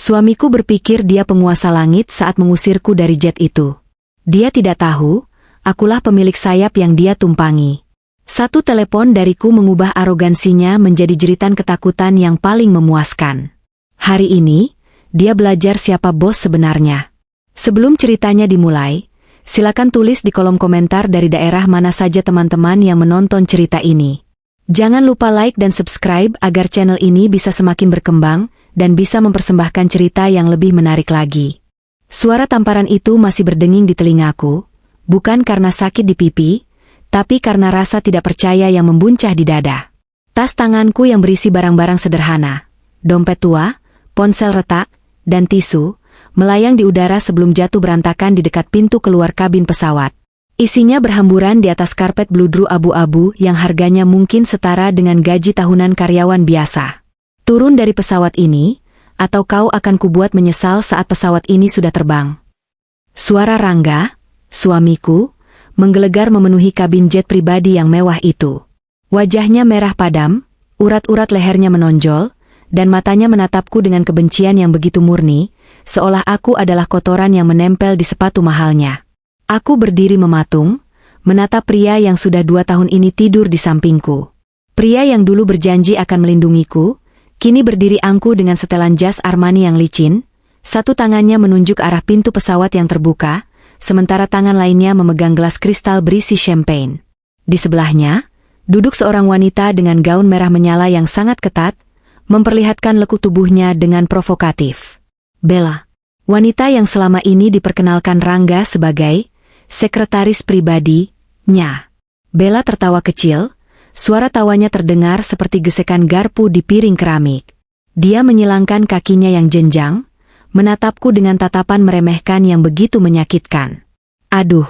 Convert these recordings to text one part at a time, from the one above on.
Suamiku berpikir dia penguasa langit saat mengusirku dari jet itu. Dia tidak tahu, akulah pemilik sayap yang dia tumpangi. Satu telepon dariku mengubah arogansinya menjadi jeritan ketakutan yang paling memuaskan. Hari ini, dia belajar siapa bos sebenarnya. Sebelum ceritanya dimulai, silakan tulis di kolom komentar dari daerah mana saja teman-teman yang menonton cerita ini. Jangan lupa like dan subscribe agar channel ini bisa semakin berkembang dan bisa mempersembahkan cerita yang lebih menarik lagi. Suara tamparan itu masih berdenging di telingaku, bukan karena sakit di pipi, tapi karena rasa tidak percaya yang membuncah di dada. Tas tanganku yang berisi barang-barang sederhana, dompet tua, ponsel retak, dan tisu, melayang di udara sebelum jatuh berantakan di dekat pintu keluar kabin pesawat. Isinya berhamburan di atas karpet bludru abu-abu yang harganya mungkin setara dengan gaji tahunan karyawan biasa. Turun dari pesawat ini, atau kau akan kubuat menyesal saat pesawat ini sudah terbang. Suara Rangga, suamiku, menggelegar memenuhi kabin jet pribadi yang mewah itu. Wajahnya merah padam, urat-urat lehernya menonjol, dan matanya menatapku dengan kebencian yang begitu murni, seolah aku adalah kotoran yang menempel di sepatu mahalnya. Aku berdiri mematung, menatap pria yang sudah 2 tahun ini tidur di sampingku. Pria yang dulu berjanji akan melindungiku, kini berdiri angkuh dengan setelan jas Armani yang licin, satu tangannya menunjuk arah pintu pesawat yang terbuka, sementara tangan lainnya memegang gelas kristal berisi champagne. Di sebelahnya, duduk seorang wanita dengan gaun merah menyala yang sangat ketat, memperlihatkan lekuk tubuhnya dengan provokatif. Bella, wanita yang selama ini diperkenalkan Rangga sebagai sekretaris pribadinya. Bella tertawa kecil, suara tawanya terdengar seperti gesekan garpu di piring keramik. Dia menyilangkan kakinya yang jenjang, menatapku dengan tatapan meremehkan yang begitu menyakitkan. Aduh,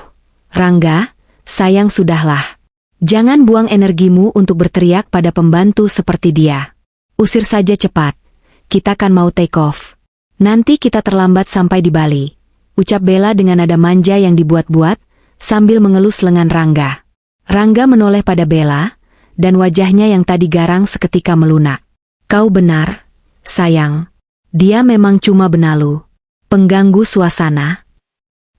Rangga, sayang sudahlah. Jangan buang energimu untuk berteriak pada pembantu seperti dia. Usir saja cepat, kita kan mau take off. Nanti kita terlambat sampai di Bali, ucap Bella dengan nada manja yang dibuat-buat, sambil mengelus lengan Rangga. Rangga menoleh pada Bella, dan wajahnya yang tadi garang seketika melunak. Kau benar, sayang. Dia memang cuma benalu, pengganggu suasana.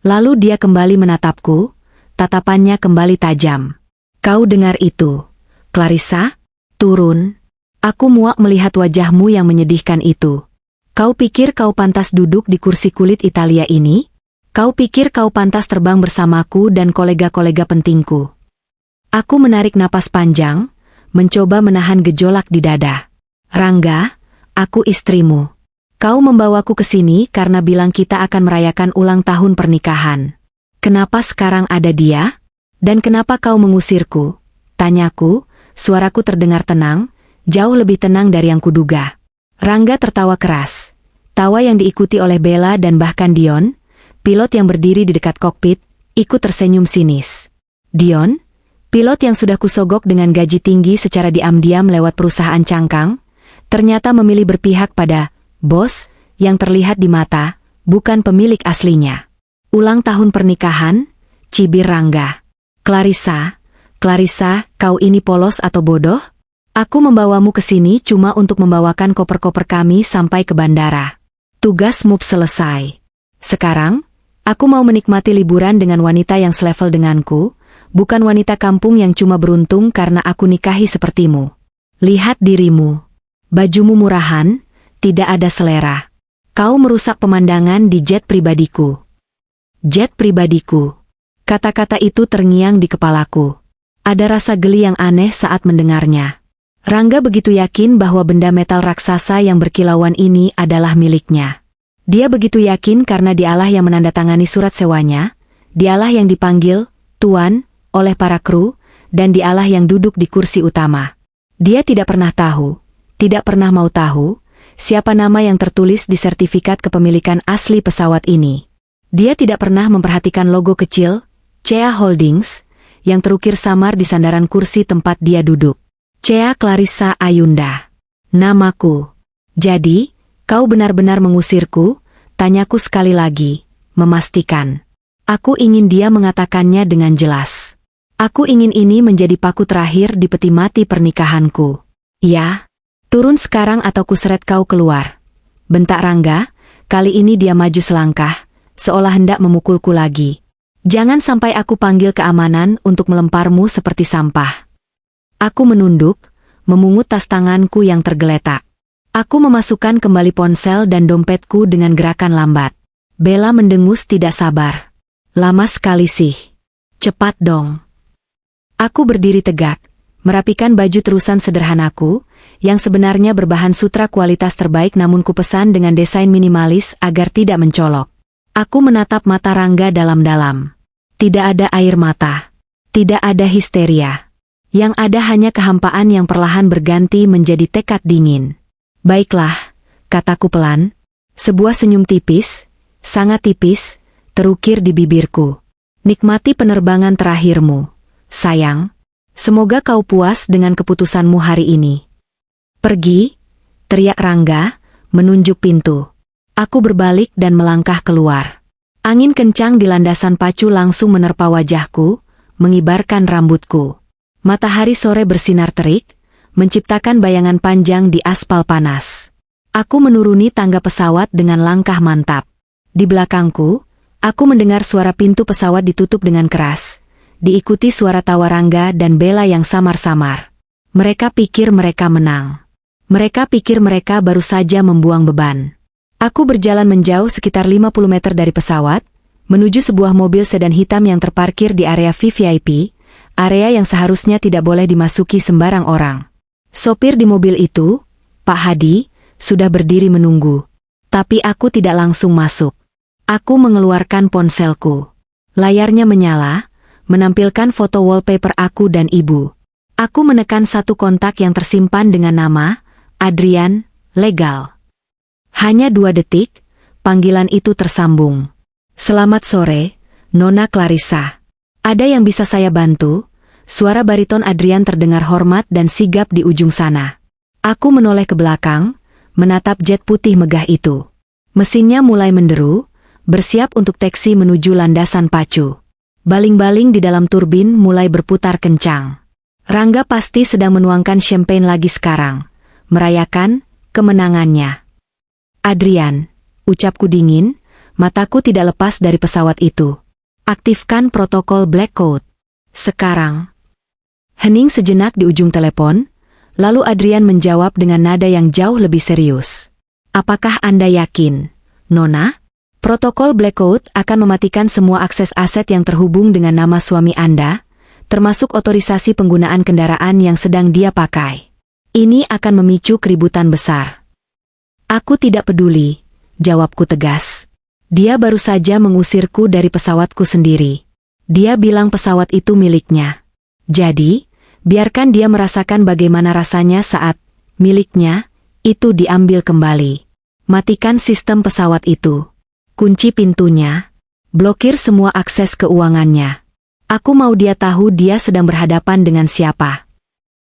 Lalu dia kembali menatapku, tatapannya kembali tajam. Kau dengar itu, Clarissa? Turun. Aku muak melihat wajahmu yang menyedihkan itu. Kau pikir kau pantas duduk di kursi kulit Italia ini? Kau pikir kau pantas terbang bersamaku dan kolega-kolega pentingku? Aku menarik napas panjang, mencoba menahan gejolak di dada. Rangga, aku istrimu. Kau membawaku ke sini karena bilang kita akan merayakan ulang tahun pernikahan. Kenapa sekarang ada dia? Dan kenapa kau mengusirku? Tanyaku, suaraku terdengar tenang, jauh lebih tenang dari yang kuduga. Rangga tertawa keras. Tawa yang diikuti oleh Bella dan bahkan Dion, pilot yang berdiri di dekat kokpit, ikut tersenyum sinis. Dion, pilot yang sudah kusogok dengan gaji tinggi secara diam-diam lewat perusahaan cangkang, ternyata memilih berpihak pada bos yang terlihat di mata, bukan pemilik aslinya. Ulang tahun pernikahan, cibir Rangga. Clarissa, kau ini polos atau bodoh? Aku membawamu ke sini cuma untuk membawakan koper-koper kami sampai ke bandara. Tugasmu selesai. Sekarang, aku mau menikmati liburan dengan wanita yang selevel denganku, bukan wanita kampung yang cuma beruntung karena aku nikahi sepertimu. Lihat dirimu. Bajumu murahan, tidak ada selera. Kau merusak pemandangan di jet pribadiku. Jet pribadiku. Kata-kata itu terngiang di kepalaku. Ada rasa geli yang aneh saat mendengarnya. Rangga begitu yakin bahwa benda metal raksasa yang berkilauan ini adalah miliknya. Dia begitu yakin karena dialah yang menandatangani surat sewanya, dialah yang dipanggil Tuan oleh para kru, dan dialah yang duduk di kursi utama. Dia tidak pernah tahu, tidak pernah mau tahu, siapa nama yang tertulis di sertifikat kepemilikan asli pesawat ini. Dia tidak pernah memperhatikan logo kecil, CA Holdings, yang terukir samar di sandaran kursi tempat dia duduk. CA Clarissa Ayunda. Namaku. Jadi, kau benar-benar mengusirku? Tanyaku sekali lagi, memastikan. Aku ingin dia mengatakannya dengan jelas. Aku ingin ini menjadi paku terakhir di peti mati pernikahanku. Ya, turun sekarang atau kuseret kau keluar. Bentak Rangga, Kali ini dia maju selangkah, seolah hendak memukulku lagi. Jangan sampai aku panggil keamanan untuk melemparmu seperti sampah. Aku menunduk, memungut tas tanganku yang tergeletak. Aku memasukkan kembali ponsel dan dompetku dengan gerakan lambat. Bella mendengus tidak sabar. Lama sekali sih. Cepat dong. Aku berdiri tegak, merapikan baju terusan sederhanaku, yang sebenarnya berbahan sutra kualitas terbaik namun kupesan dengan desain minimalis agar tidak mencolok. Aku menatap mata Rangga dalam-dalam. Tidak ada air mata. Tidak ada histeria. Yang ada hanya kehampaan yang perlahan berganti menjadi tekad dingin. Baiklah, kataku pelan. Sebuah senyum tipis, sangat tipis, terukir di bibirku. Nikmati penerbangan terakhirmu, sayang. Semoga kau puas dengan keputusanmu hari ini. Pergi, teriak Rangga, menunjuk pintu. Aku berbalik dan melangkah keluar. Angin kencang di landasan pacu langsung menerpa wajahku, mengibarkan rambutku. Matahari sore bersinar terik, menciptakan bayangan panjang di aspal panas. Aku menuruni tangga pesawat dengan langkah mantap. Di belakangku, aku mendengar suara pintu pesawat ditutup dengan keras, diikuti suara tawa Rangga dan Bella yang samar-samar. Mereka pikir mereka menang. Mereka pikir mereka baru saja membuang beban. Aku berjalan menjauh sekitar 50 meter dari pesawat, menuju sebuah mobil sedan hitam yang terparkir di area VVIP, area yang seharusnya tidak boleh dimasuki sembarang orang. Sopir di mobil itu, Pak Hadi, sudah berdiri menunggu. Tapi aku tidak langsung masuk. Aku mengeluarkan ponselku. Layarnya menyala, menampilkan foto wallpaper aku dan ibu. Aku menekan satu kontak yang tersimpan dengan nama, Adrian, legal. Hanya 2 detik, panggilan itu tersambung. Selamat sore, Nona Clarissa. Ada yang bisa saya bantu? Suara bariton Adrian terdengar hormat dan sigap di ujung sana. Aku menoleh ke belakang, menatap jet putih megah itu. Mesinnya mulai menderu, bersiap untuk taksi menuju landasan pacu. Baling-baling di dalam turbin mulai berputar kencang. Rangga pasti sedang menuangkan champagne lagi sekarang, merayakan kemenangannya. Adrian, ucapku dingin, mataku tidak lepas dari pesawat itu. Aktifkan protokol Black Code. Sekarang. Hening sejenak di ujung telepon, lalu Adrian menjawab dengan nada yang jauh lebih serius. Apakah Anda yakin, Nona? Protokol Black Code akan mematikan semua akses aset yang terhubung dengan nama suami Anda, termasuk otorisasi penggunaan kendaraan yang sedang dia pakai. Ini akan memicu keributan besar. Aku tidak peduli, jawabku tegas. Dia baru saja mengusirku dari pesawatku sendiri. Dia bilang pesawat itu miliknya. Jadi, biarkan dia merasakan bagaimana rasanya saat miliknya itu diambil kembali. Matikan sistem pesawat itu. Kunci pintunya. Blokir semua akses keuangannya. Aku mau dia tahu dia sedang berhadapan dengan siapa.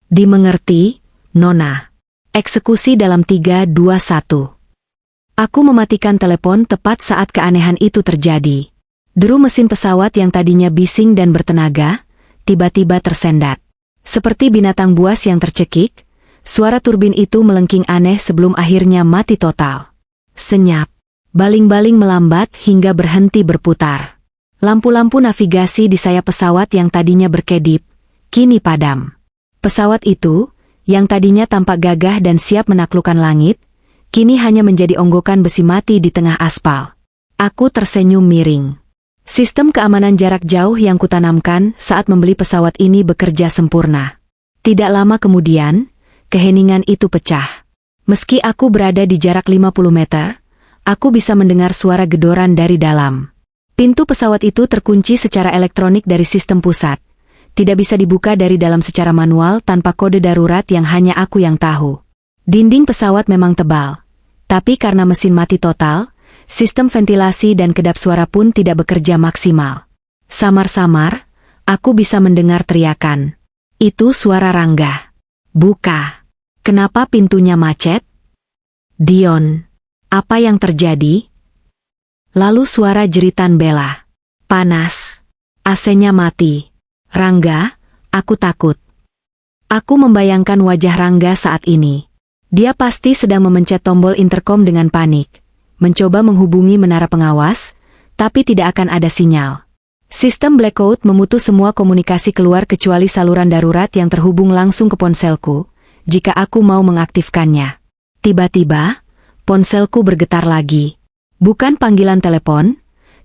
Dimengerti, Nona. Eksekusi dalam 3, 2, 1. Aku mematikan telepon tepat saat keanehan itu terjadi. Deru mesin pesawat yang tadinya bising dan bertenaga, tiba-tiba tersendat. Seperti binatang buas yang tercekik, suara turbin itu melengking aneh sebelum akhirnya mati total. Senyap. Baling-baling melambat hingga berhenti berputar. Lampu-lampu navigasi di sayap pesawat yang tadinya berkedip, kini padam. Pesawat itu, yang tadinya tampak gagah dan siap menaklukkan langit, kini hanya menjadi onggokan besi mati di tengah aspal. Aku tersenyum miring. Sistem keamanan jarak jauh yang kutanamkan saat membeli pesawat ini bekerja sempurna. Tidak lama kemudian, keheningan itu pecah. Meski aku berada di jarak 50 meter, aku bisa mendengar suara gedoran dari dalam. Pintu pesawat itu terkunci secara elektronik dari sistem pusat. Tidak bisa dibuka dari dalam secara manual tanpa kode darurat yang hanya aku yang tahu. Dinding pesawat memang tebal. Tapi karena mesin mati total, sistem ventilasi dan kedap suara pun tidak bekerja maksimal. Samar-samar, aku bisa mendengar teriakan. Itu suara Rangga. Buka. Kenapa pintunya macet? Dion. Apa yang terjadi? Lalu suara jeritan Bella. Panas. AC-nya mati. Rangga, aku takut. Aku membayangkan wajah Rangga saat ini. Dia pasti sedang memencet tombol intercom dengan panik. mencoba menghubungi menara pengawas, tapi tidak akan ada sinyal. Sistem blackout memutus semua komunikasi keluar kecuali saluran darurat yang terhubung langsung ke ponselku, jika aku mau mengaktifkannya. Tiba-tiba, ponselku bergetar lagi. Bukan panggilan telepon,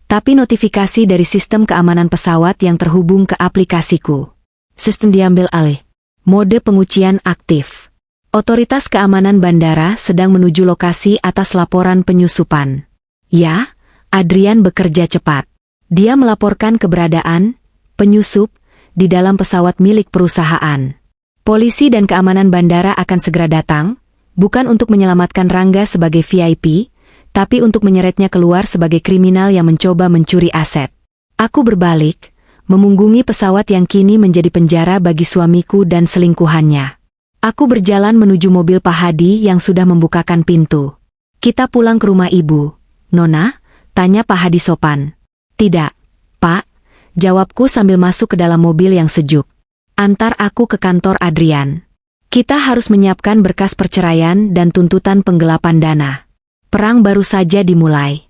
tapi notifikasi dari sistem keamanan pesawat yang terhubung ke aplikasiku. Sistem diambil alih. Mode penguncian aktif. Otoritas keamanan bandara sedang menuju lokasi atas laporan penyusupan. Ya, Adrian bekerja cepat. Dia melaporkan keberadaan penyusup di dalam pesawat milik perusahaan. Polisi dan keamanan bandara akan segera datang, bukan untuk menyelamatkan Rangga sebagai VIP, tapi untuk menyeretnya keluar sebagai kriminal yang mencoba mencuri aset. Aku berbalik, memunggungi pesawat yang kini menjadi penjara bagi suamiku dan selingkuhannya. Aku berjalan menuju mobil Pak Hadi yang sudah membukakan pintu. "Kita pulang ke rumah ibu, Nona?" tanya Pak Hadi sopan. "Tidak, Pak," jawabku sambil masuk ke dalam mobil yang sejuk. "Antar aku ke kantor Adrian. Kita harus menyiapkan berkas perceraian dan tuntutan penggelapan dana. Perang baru saja dimulai."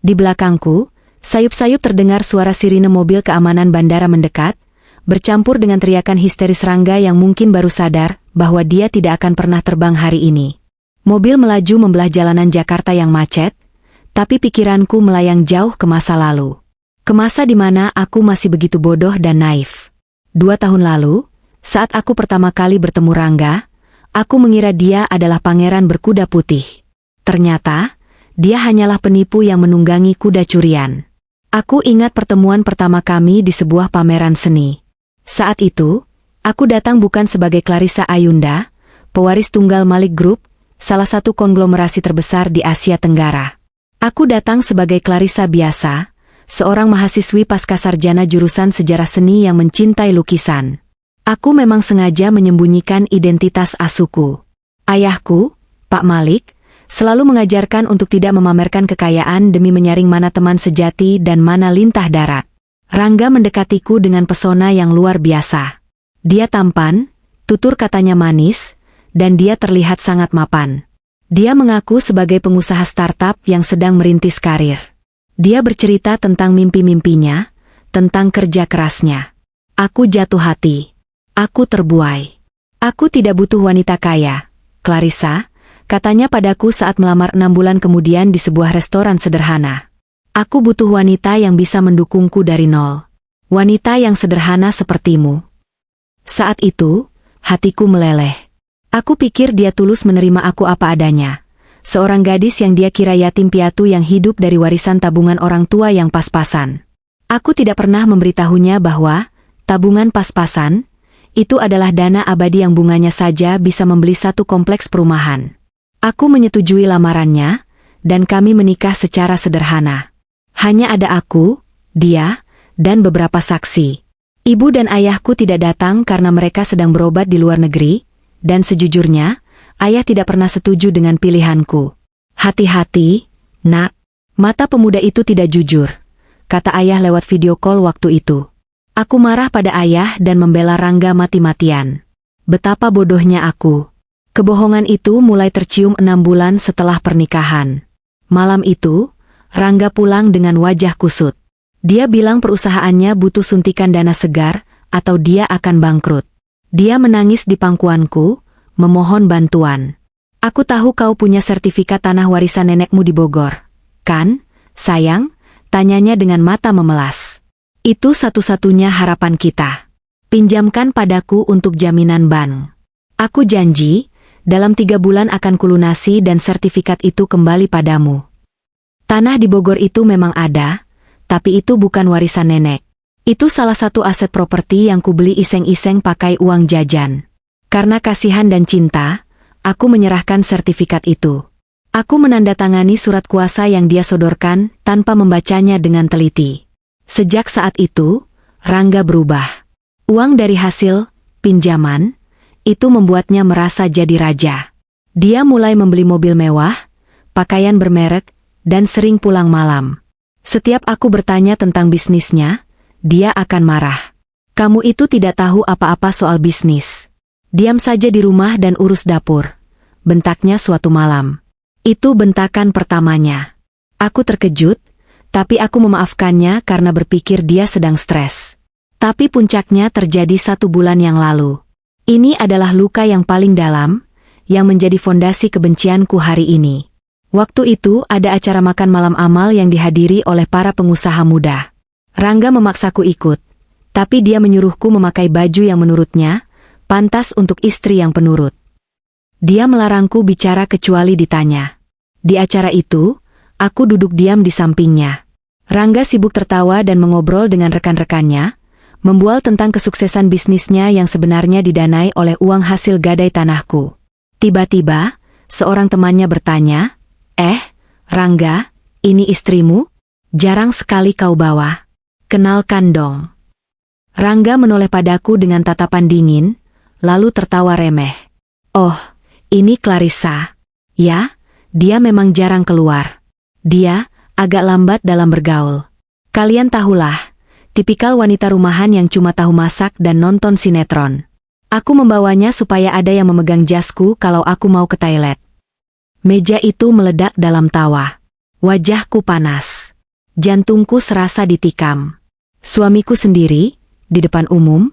Di belakangku, sayup-sayup terdengar suara sirine mobil keamanan bandara mendekat, bercampur dengan teriakan histeris Rangga yang mungkin baru sadar bahwa dia tidak akan pernah terbang hari ini. Mobil melaju membelah jalanan Jakarta yang macet, tapi pikiranku melayang jauh ke masa lalu. Ke masa di mana aku masih begitu bodoh dan naif. 2 tahun lalu, saat aku pertama kali bertemu Rangga, aku mengira dia adalah pangeran berkuda putih. Ternyata, dia hanyalah penipu yang menunggangi kuda curian. Aku ingat pertemuan pertama kami di sebuah pameran seni. Saat itu, aku datang bukan sebagai Clarissa Ayunda, pewaris tunggal Malik Group, salah satu konglomerasi terbesar di Asia Tenggara. Aku datang sebagai Clarissa biasa, seorang mahasiswi pascasarjana jurusan sejarah seni yang mencintai lukisan. Aku memang sengaja menyembunyikan identitas asuku. Ayahku, Pak Malik, selalu mengajarkan untuk tidak memamerkan kekayaan demi menyaring mana teman sejati dan mana lintah darat. Rangga mendekatiku dengan pesona yang luar biasa. Dia tampan, tutur katanya manis, dan dia terlihat sangat mapan. Dia mengaku sebagai pengusaha startup yang sedang merintis karir. Dia bercerita tentang mimpi-mimpinya, tentang kerja kerasnya. Aku jatuh hati. Aku terbuai. "Aku tidak butuh wanita kaya, Clarissa," katanya padaku saat melamar 6 bulan kemudian di sebuah restoran sederhana. "Aku butuh wanita yang bisa mendukungku dari nol. Wanita yang sederhana sepertimu." Saat itu, hatiku meleleh. Aku pikir dia tulus menerima aku apa adanya. Seorang gadis yang dia kira yatim piatu yang hidup dari warisan tabungan orang tua yang pas-pasan. Aku tidak pernah memberitahunya bahwa tabungan pas-pasan itu adalah dana abadi yang bunganya saja bisa membeli satu kompleks perumahan. Aku menyetujui lamarannya, dan kami menikah secara sederhana. Hanya ada aku, dia, dan beberapa saksi. Ibu dan ayahku tidak datang karena mereka sedang berobat di luar negeri, dan sejujurnya, ayah tidak pernah setuju dengan pilihanku. "Hati-hati, nak, mata pemuda itu tidak jujur," kata ayah lewat video call waktu itu. Aku marah pada ayah dan membela Rangga mati-matian. Betapa bodohnya aku. Kebohongan itu mulai tercium 6 bulan setelah pernikahan. Malam itu, Rangga pulang dengan wajah kusut. Dia bilang perusahaannya butuh suntikan dana segar, atau dia akan bangkrut. Dia menangis di pangkuanku, memohon bantuan. "Aku tahu kau punya sertifikat tanah warisan nenekmu di Bogor, kan, sayang?" tanyanya dengan mata memelas. "Itu satu-satunya harapan kita. Pinjamkan padaku untuk jaminan bank. Aku janji, dalam 3 bulan akan kulunasi dan sertifikat itu kembali padamu." Tanah di Bogor itu memang ada, tapi itu bukan warisan nenek. Itu salah satu aset properti yang kubeli iseng-iseng pakai uang jajan. Karena kasihan dan cinta, aku menyerahkan sertifikat itu. Aku menandatangani surat kuasa yang dia sodorkan tanpa membacanya dengan teliti. Sejak saat itu, Rangga berubah. Uang dari hasil pinjaman itu membuatnya merasa jadi raja. Dia mulai membeli mobil mewah, pakaian bermerek, dan sering pulang malam. Setiap aku bertanya tentang bisnisnya, dia akan marah. "Kamu itu tidak tahu apa-apa soal bisnis. Diam saja di rumah dan urus dapur," bentaknya suatu malam. Itu bentakan pertamanya. Aku terkejut, tapi aku memaafkannya karena berpikir dia sedang stres. Tapi puncaknya terjadi 1 bulan yang lalu. Ini adalah luka yang paling dalam, yang menjadi fondasi kebencianku hari ini. Waktu itu ada acara makan malam amal yang dihadiri oleh para pengusaha muda. Rangga memaksaku ikut, tapi dia menyuruhku memakai baju yang menurutnya pantas untuk istri yang penurut. Dia melarangku bicara kecuali ditanya. Di acara itu, aku duduk diam di sampingnya. Rangga sibuk tertawa dan mengobrol dengan rekan-rekannya, membual tentang kesuksesan bisnisnya yang sebenarnya didanai oleh uang hasil gadai tanahku. Tiba-tiba, seorang temannya bertanya, Rangga, ini istrimu? Jarang sekali kau bawa. Kenalkan dong. Rangga menoleh padaku dengan tatapan dingin, lalu tertawa remeh. Oh, ini Clarissa. Ya, dia memang jarang keluar. Dia agak lambat dalam bergaul. Kalian tahulah, tipikal wanita rumahan yang cuma tahu masak dan nonton sinetron. Aku membawanya supaya ada yang memegang jasku kalau aku mau ke toilet. Meja itu meledak dalam tawa. Wajahku panas. Jantungku serasa ditikam. Suamiku sendiri, di depan umum,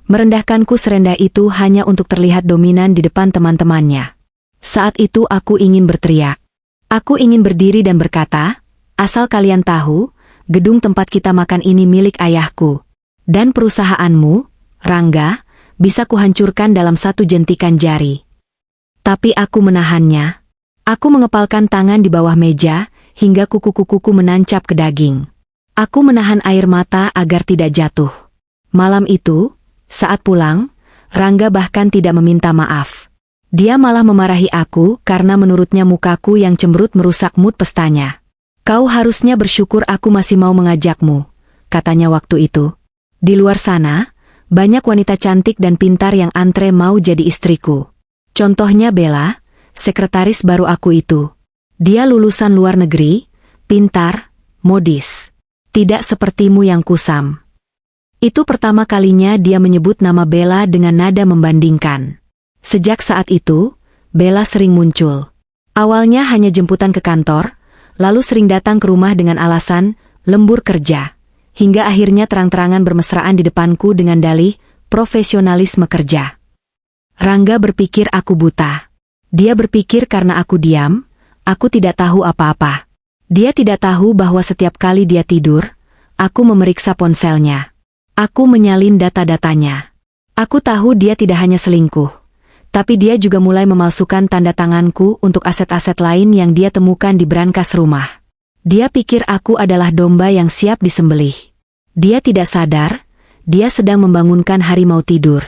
merendahkanku serendah itu hanya untuk terlihat dominan di depan teman-temannya. Saat itu aku ingin berteriak. Aku ingin berdiri dan berkata, asal kalian tahu, gedung tempat kita makan ini milik ayahku. Dan perusahaanmu, Rangga, bisa kuhancurkan dalam 1 jentikan jari. Tapi aku menahannya. Aku mengepalkan tangan di bawah meja, hingga kuku-kukuku menancap ke daging. Aku menahan air mata agar tidak jatuh. Malam itu, saat pulang, Rangga bahkan tidak meminta maaf. Dia malah memarahi aku karena menurutnya mukaku yang cemberut merusak mood pestanya. Kau harusnya bersyukur aku masih mau mengajakmu, katanya waktu itu. Di luar sana, banyak wanita cantik dan pintar yang antre mau jadi istriku. Contohnya Bella, sekretaris baru aku itu. Dia lulusan luar negeri, pintar, modis. Tidak sepertimu yang kusam. Itu pertama kalinya dia menyebut nama Bella dengan nada membandingkan. Sejak saat itu, Bella sering muncul. Awalnya hanya jemputan ke kantor, lalu sering datang ke rumah dengan alasan lembur kerja. Hingga akhirnya terang-terangan bermesraan di depanku dengan dalih profesionalisme kerja. Rangga berpikir aku buta. Dia berpikir karena aku diam, aku tidak tahu apa-apa. Dia tidak tahu bahwa setiap kali dia tidur, aku memeriksa ponselnya. Aku menyalin data-datanya. Aku tahu dia tidak hanya selingkuh, tapi dia juga mulai memalsukan tanda tanganku untuk aset-aset lain yang dia temukan di brankas rumah. Dia pikir aku adalah domba yang siap disembelih. Dia tidak sadar, dia sedang membangunkan harimau tidur.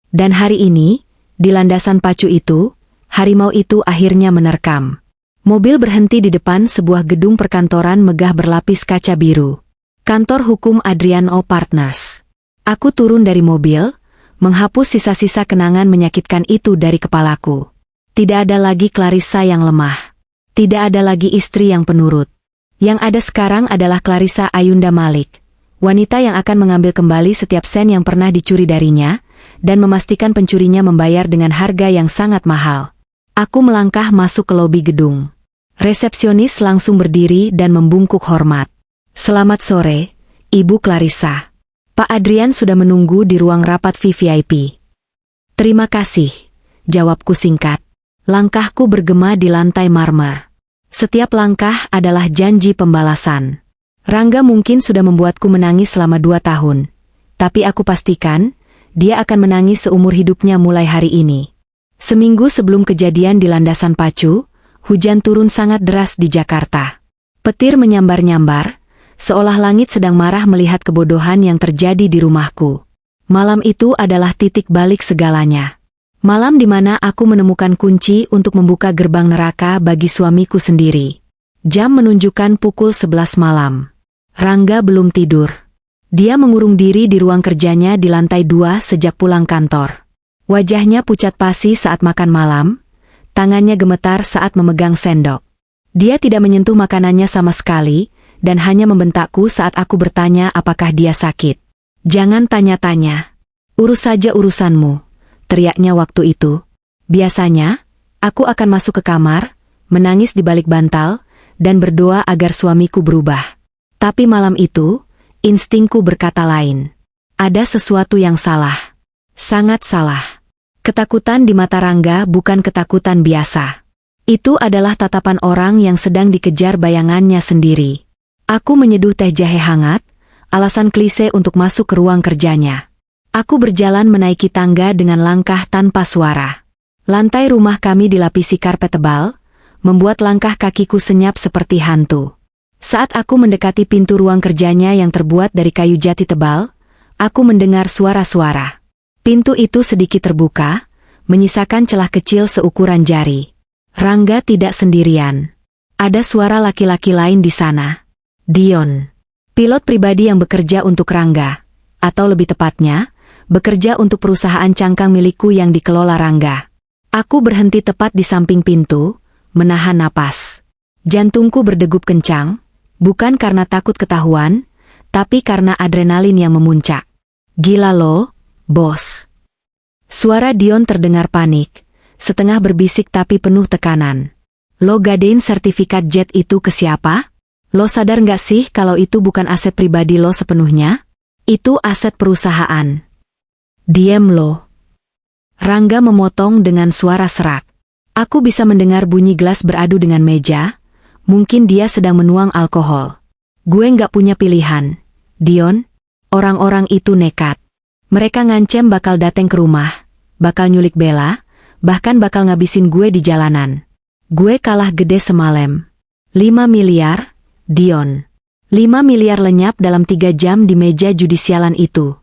Dan hari ini, di landasan pacu itu, harimau itu akhirnya menerkam. Mobil berhenti di depan sebuah gedung perkantoran megah berlapis kaca biru. Kantor hukum Adriano Partners. Aku turun dari mobil, menghapus sisa-sisa kenangan menyakitkan itu dari kepalaku. Tidak ada lagi Clarissa yang lemah. Tidak ada lagi istri yang penurut. Yang ada sekarang adalah Clarissa Ayunda Malik, wanita yang akan mengambil kembali setiap sen yang pernah dicuri darinya, dan memastikan pencurinya membayar dengan harga yang sangat mahal. Aku melangkah masuk ke lobi gedung. Resepsionis langsung berdiri dan membungkuk hormat. Selamat sore, Ibu Clarissa. Pak Adrian sudah menunggu di ruang rapat VVIP. Terima kasih, jawabku singkat. Langkahku bergema di lantai marmer. Setiap langkah adalah janji pembalasan. Rangga mungkin sudah membuatku menangis selama 2 tahun. Tapi aku pastikan, dia akan menangis seumur hidupnya mulai hari ini. Seminggu sebelum kejadian di landasan pacu, hujan turun sangat deras di Jakarta. Petir menyambar-nyambar, seolah langit sedang marah melihat kebodohan yang terjadi di rumahku. Malam itu adalah titik balik segalanya. Malam di mana aku menemukan kunci untuk membuka gerbang neraka bagi suamiku sendiri. Jam menunjukkan pukul 11 malam. Rangga belum tidur. Dia mengurung diri di ruang kerjanya di lantai 2 sejak pulang kantor. Wajahnya pucat pasi saat makan malam, tangannya gemetar saat memegang sendok. Dia tidak menyentuh makanannya sama sekali, dan hanya membentakku saat aku bertanya apakah dia sakit. Jangan tanya-tanya. Urus saja urusanmu, teriaknya waktu itu. Biasanya, aku akan masuk ke kamar, menangis di balik bantal, dan berdoa agar suamiku berubah. Tapi malam itu, instingku berkata lain. Ada sesuatu yang salah. Sangat salah. Ketakutan di mata Rangga bukan ketakutan biasa. Itu adalah tatapan orang yang sedang dikejar bayangannya sendiri. Aku menyeduh teh jahe hangat, alasan klise untuk masuk ke ruang kerjanya. Aku berjalan menaiki tangga dengan langkah tanpa suara. Lantai rumah kami dilapisi karpet tebal, membuat langkah kakiku senyap seperti hantu. Saat aku mendekati pintu ruang kerjanya yang terbuat dari kayu jati tebal, aku mendengar suara-suara. Pintu itu sedikit terbuka, menyisakan celah kecil seukuran jari. Rangga tidak sendirian. Ada suara laki-laki lain di sana. Dion. Pilot pribadi yang bekerja untuk Rangga. Atau lebih tepatnya, bekerja untuk perusahaan cangkang milikku yang dikelola Rangga. Aku berhenti tepat di samping pintu, menahan napas. Jantungku berdegup kencang, bukan karena takut ketahuan, tapi karena adrenalin yang memuncak. Gila lo, bos. Suara Dion terdengar panik, setengah berbisik tapi penuh tekanan. Lo gadein sertifikat jet itu ke siapa? Lo sadar nggak sih kalau itu bukan aset pribadi lo sepenuhnya? Itu aset perusahaan. Diem lo. Rangga memotong dengan suara serak. Aku bisa mendengar bunyi gelas beradu dengan meja. Mungkin dia sedang menuang alkohol. Gue nggak punya pilihan. Dion, orang-orang itu nekat. Mereka ngancem bakal dateng ke rumah, bakal nyulik Bella, bahkan bakal ngabisin gue di jalanan. Gue kalah gede semalam. 5 miliar, Dion. 5 miliar lenyap dalam 3 jam di meja judi sialan itu.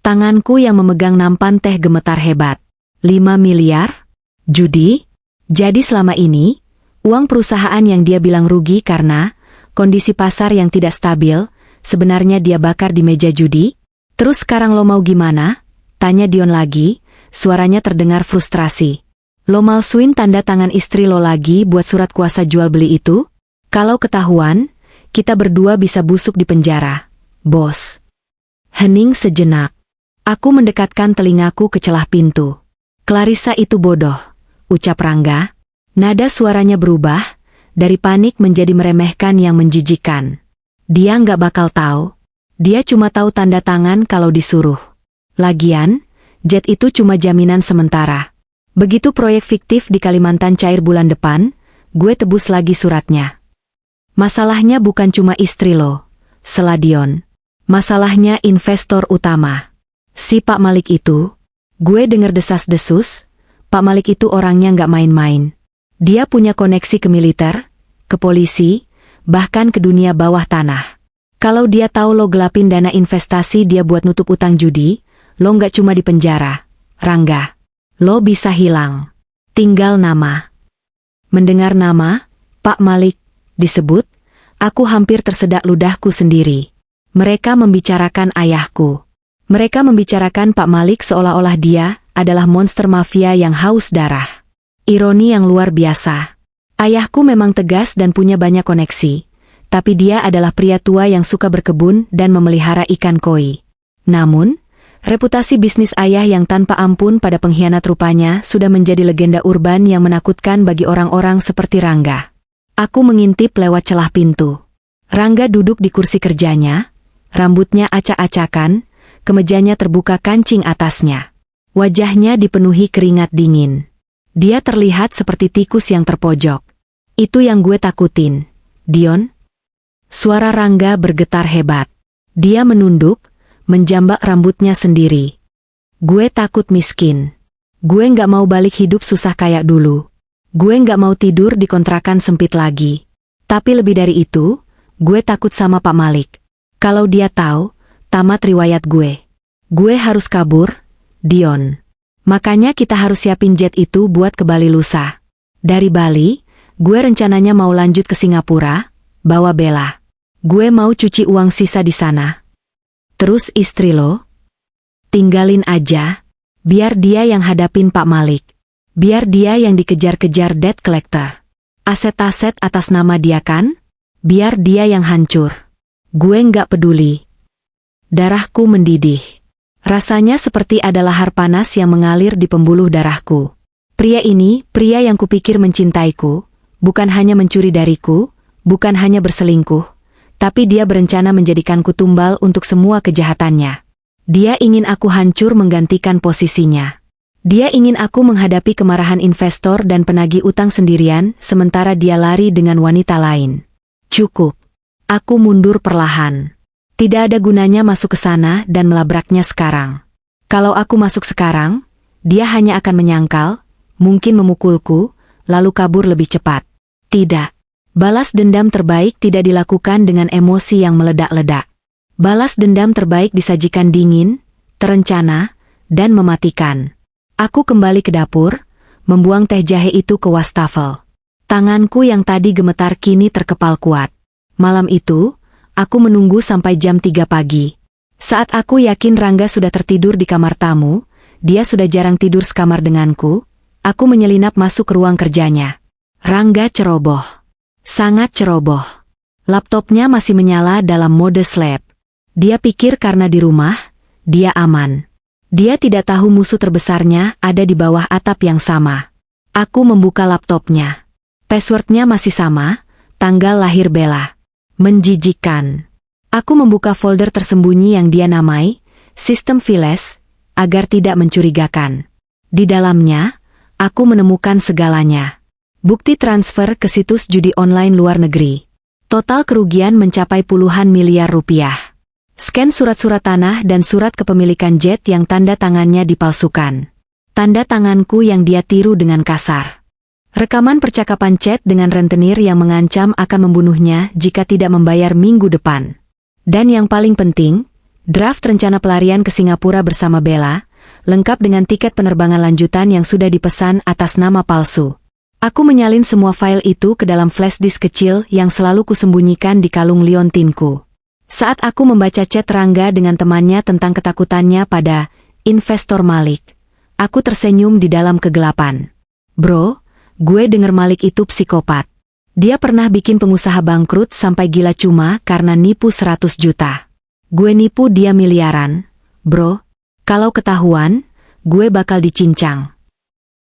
Tanganku yang memegang nampan teh gemetar hebat. 5 miliar? Judi? Jadi selama ini, uang perusahaan yang dia bilang rugi karena kondisi pasar yang tidak stabil, sebenarnya dia bakar di meja judi? Terus sekarang lo mau gimana? Tanya Dion lagi, suaranya terdengar frustrasi. Lo malsuin tanda tangan istri lo lagi buat surat kuasa jual beli itu? Kalau ketahuan, kita berdua bisa busuk di penjara, bos. Hening sejenak. Aku mendekatkan telingaku ke celah pintu. Clarissa itu bodoh, ucap Rangga. Nada suaranya berubah, dari panik menjadi meremehkan yang menjijikan. Dia nggak bakal tahu. Dia cuma tahu tanda tangan kalau disuruh. Lagian, jet itu cuma jaminan sementara. Begitu proyek fiktif di Kalimantan cair bulan depan, gue tebus lagi suratnya. Masalahnya bukan cuma istri lo, sela Dion. Masalahnya investor utama. Si Pak Malik itu, gue denger desas-desus, Pak Malik itu orangnya nggak main-main. Dia punya koneksi ke militer, ke polisi, bahkan ke dunia bawah tanah. Kalau dia tahu lo gelapin dana investasi dia buat nutup utang judi, lo nggak cuma di penjara, Rangga. Lo bisa hilang. Tinggal nama. Mendengar nama, Pak Malik, disebut, aku hampir tersedak ludahku sendiri. Mereka membicarakan ayahku. Mereka membicarakan Pak Malik seolah-olah dia adalah monster mafia yang haus darah. Ironi yang luar biasa. Ayahku memang tegas dan punya banyak koneksi, tapi dia adalah pria tua yang suka berkebun dan memelihara ikan koi. Namun, reputasi bisnis ayah yang tanpa ampun pada pengkhianat rupanya sudah menjadi legenda urban yang menakutkan bagi orang-orang seperti Rangga. Aku mengintip lewat celah pintu. Rangga duduk di kursi kerjanya, rambutnya acak-acakan, kemejanya terbuka kancing atasnya. Wajahnya dipenuhi keringat dingin. Dia terlihat seperti tikus yang terpojok. Itu yang gue takutin, Dion. Suara Rangga bergetar hebat. Dia menunduk, menjambak rambutnya sendiri. Gue takut miskin. Gue nggak mau balik hidup susah kayak dulu. Gue nggak mau tidur di kontrakan sempit lagi. Tapi lebih dari itu, gue takut sama Pak Malik. Kalau dia tahu, tamat riwayat gue. Gue harus kabur, Dion. Makanya kita harus siapin jet itu buat ke Bali lusa. Dari Bali, gue rencananya mau lanjut ke Singapura, bawa Bella. Gue mau cuci uang sisa di sana. Terus istri lo? Tinggalin aja. Biar dia yang hadapin Pak Malik. Biar dia yang dikejar-kejar debt collector. Aset-aset atas nama dia kan? Biar dia yang hancur. Gue nggak peduli. Darahku mendidih. Rasanya seperti ada lahar panas yang mengalir di pembuluh darahku. Pria ini, pria yang kupikir mencintaiku, bukan hanya mencuri dariku, bukan hanya berselingkuh, tapi dia berencana menjadikanku tumbal untuk semua kejahatannya. Dia ingin aku hancur menggantikan posisinya. Dia ingin aku menghadapi kemarahan investor dan penagih utang sendirian, sementara dia lari dengan wanita lain. Cukup. Aku mundur perlahan. Tidak ada gunanya masuk ke sana dan melabraknya sekarang. Kalau aku masuk sekarang, dia hanya akan menyangkal, mungkin memukulku, lalu kabur lebih cepat. Tidak. Balas dendam terbaik tidak dilakukan dengan emosi yang meledak-ledak. Balas dendam terbaik disajikan dingin, terencana, dan mematikan. Aku kembali ke dapur, membuang teh jahe itu ke wastafel. Tanganku yang tadi gemetar kini terkepal kuat. Malam itu, aku menunggu sampai jam 3 pagi. Saat aku yakin Rangga sudah tertidur di kamar tamu, dia sudah jarang tidur sekamar denganku, aku menyelinap masuk ke ruang kerjanya. Rangga ceroboh. Sangat ceroboh. Laptopnya masih menyala dalam mode sleep. Dia pikir karena di rumah, dia aman. Dia tidak tahu musuh terbesarnya ada di bawah atap yang sama. Aku membuka laptopnya. Passwordnya masih sama, tanggal lahir Bella. Menjijikkan. Aku membuka folder tersembunyi yang dia namai, Sistem Files, agar tidak mencurigakan. Di dalamnya, aku menemukan segalanya. Bukti transfer ke situs judi online luar negeri. Total kerugian mencapai puluhan miliar rupiah. Scan surat-surat tanah dan surat kepemilikan jet yang tanda tangannya dipalsukan. Tanda tanganku yang dia tiru dengan kasar. Rekaman percakapan chat dengan rentenir yang mengancam akan membunuhnya jika tidak membayar minggu depan. Dan yang paling penting, draft rencana pelarian ke Singapura bersama Bella, lengkap dengan tiket penerbangan lanjutan yang sudah dipesan atas nama palsu. Aku menyalin semua file itu ke dalam flash disk kecil yang selalu kusembunyikan di kalung liontinku. Saat aku membaca chat Rangga dengan temannya tentang ketakutannya pada investor Malik, aku tersenyum di dalam kegelapan. Bro, gue denger Malik itu psikopat. Dia pernah bikin pengusaha bangkrut sampai gila cuma karena nipu 100 juta. Gue nipu dia miliaran. Bro, kalau ketahuan, gue bakal dicincang.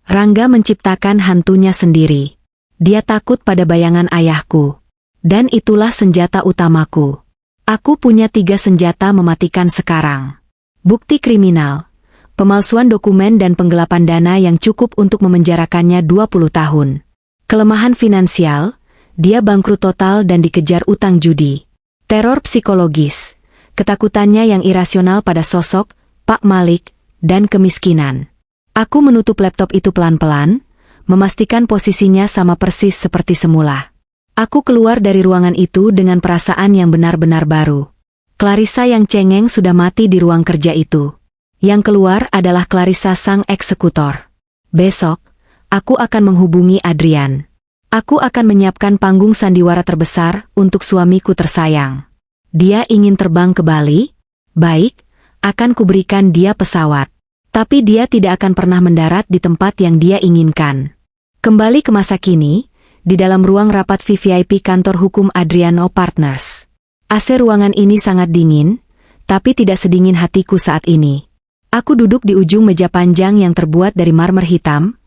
Rangga menciptakan hantunya sendiri. Dia takut pada bayangan ayahku. Dan itulah senjata utamaku. Aku punya 3 senjata mematikan sekarang. Bukti kriminal, pemalsuan dokumen dan penggelapan dana yang cukup untuk memenjarakannya 20 tahun. Kelemahan finansial, dia bangkrut total dan dikejar utang judi. Teror psikologis, ketakutannya yang irasional pada sosok Pak Malik, dan kemiskinan. Aku menutup laptop itu pelan-pelan, memastikan posisinya sama persis seperti semula. Aku keluar dari ruangan itu dengan perasaan yang benar-benar baru. Clarissa yang cengeng sudah mati di ruang kerja itu. Yang keluar adalah Clarissa sang eksekutor. Besok, aku akan menghubungi Adrian. Aku akan menyiapkan panggung sandiwara terbesar untuk suamiku tersayang. Dia ingin terbang ke Bali? Baik, akan kuberikan dia pesawat. Tapi dia tidak akan pernah mendarat di tempat yang dia inginkan. Kembali ke masa kini, di dalam ruang rapat VVIP kantor hukum Adriano Partners. AC ruangan ini sangat dingin, tapi tidak sedingin hatiku saat ini. Aku duduk di ujung meja panjang yang terbuat dari marmer hitam,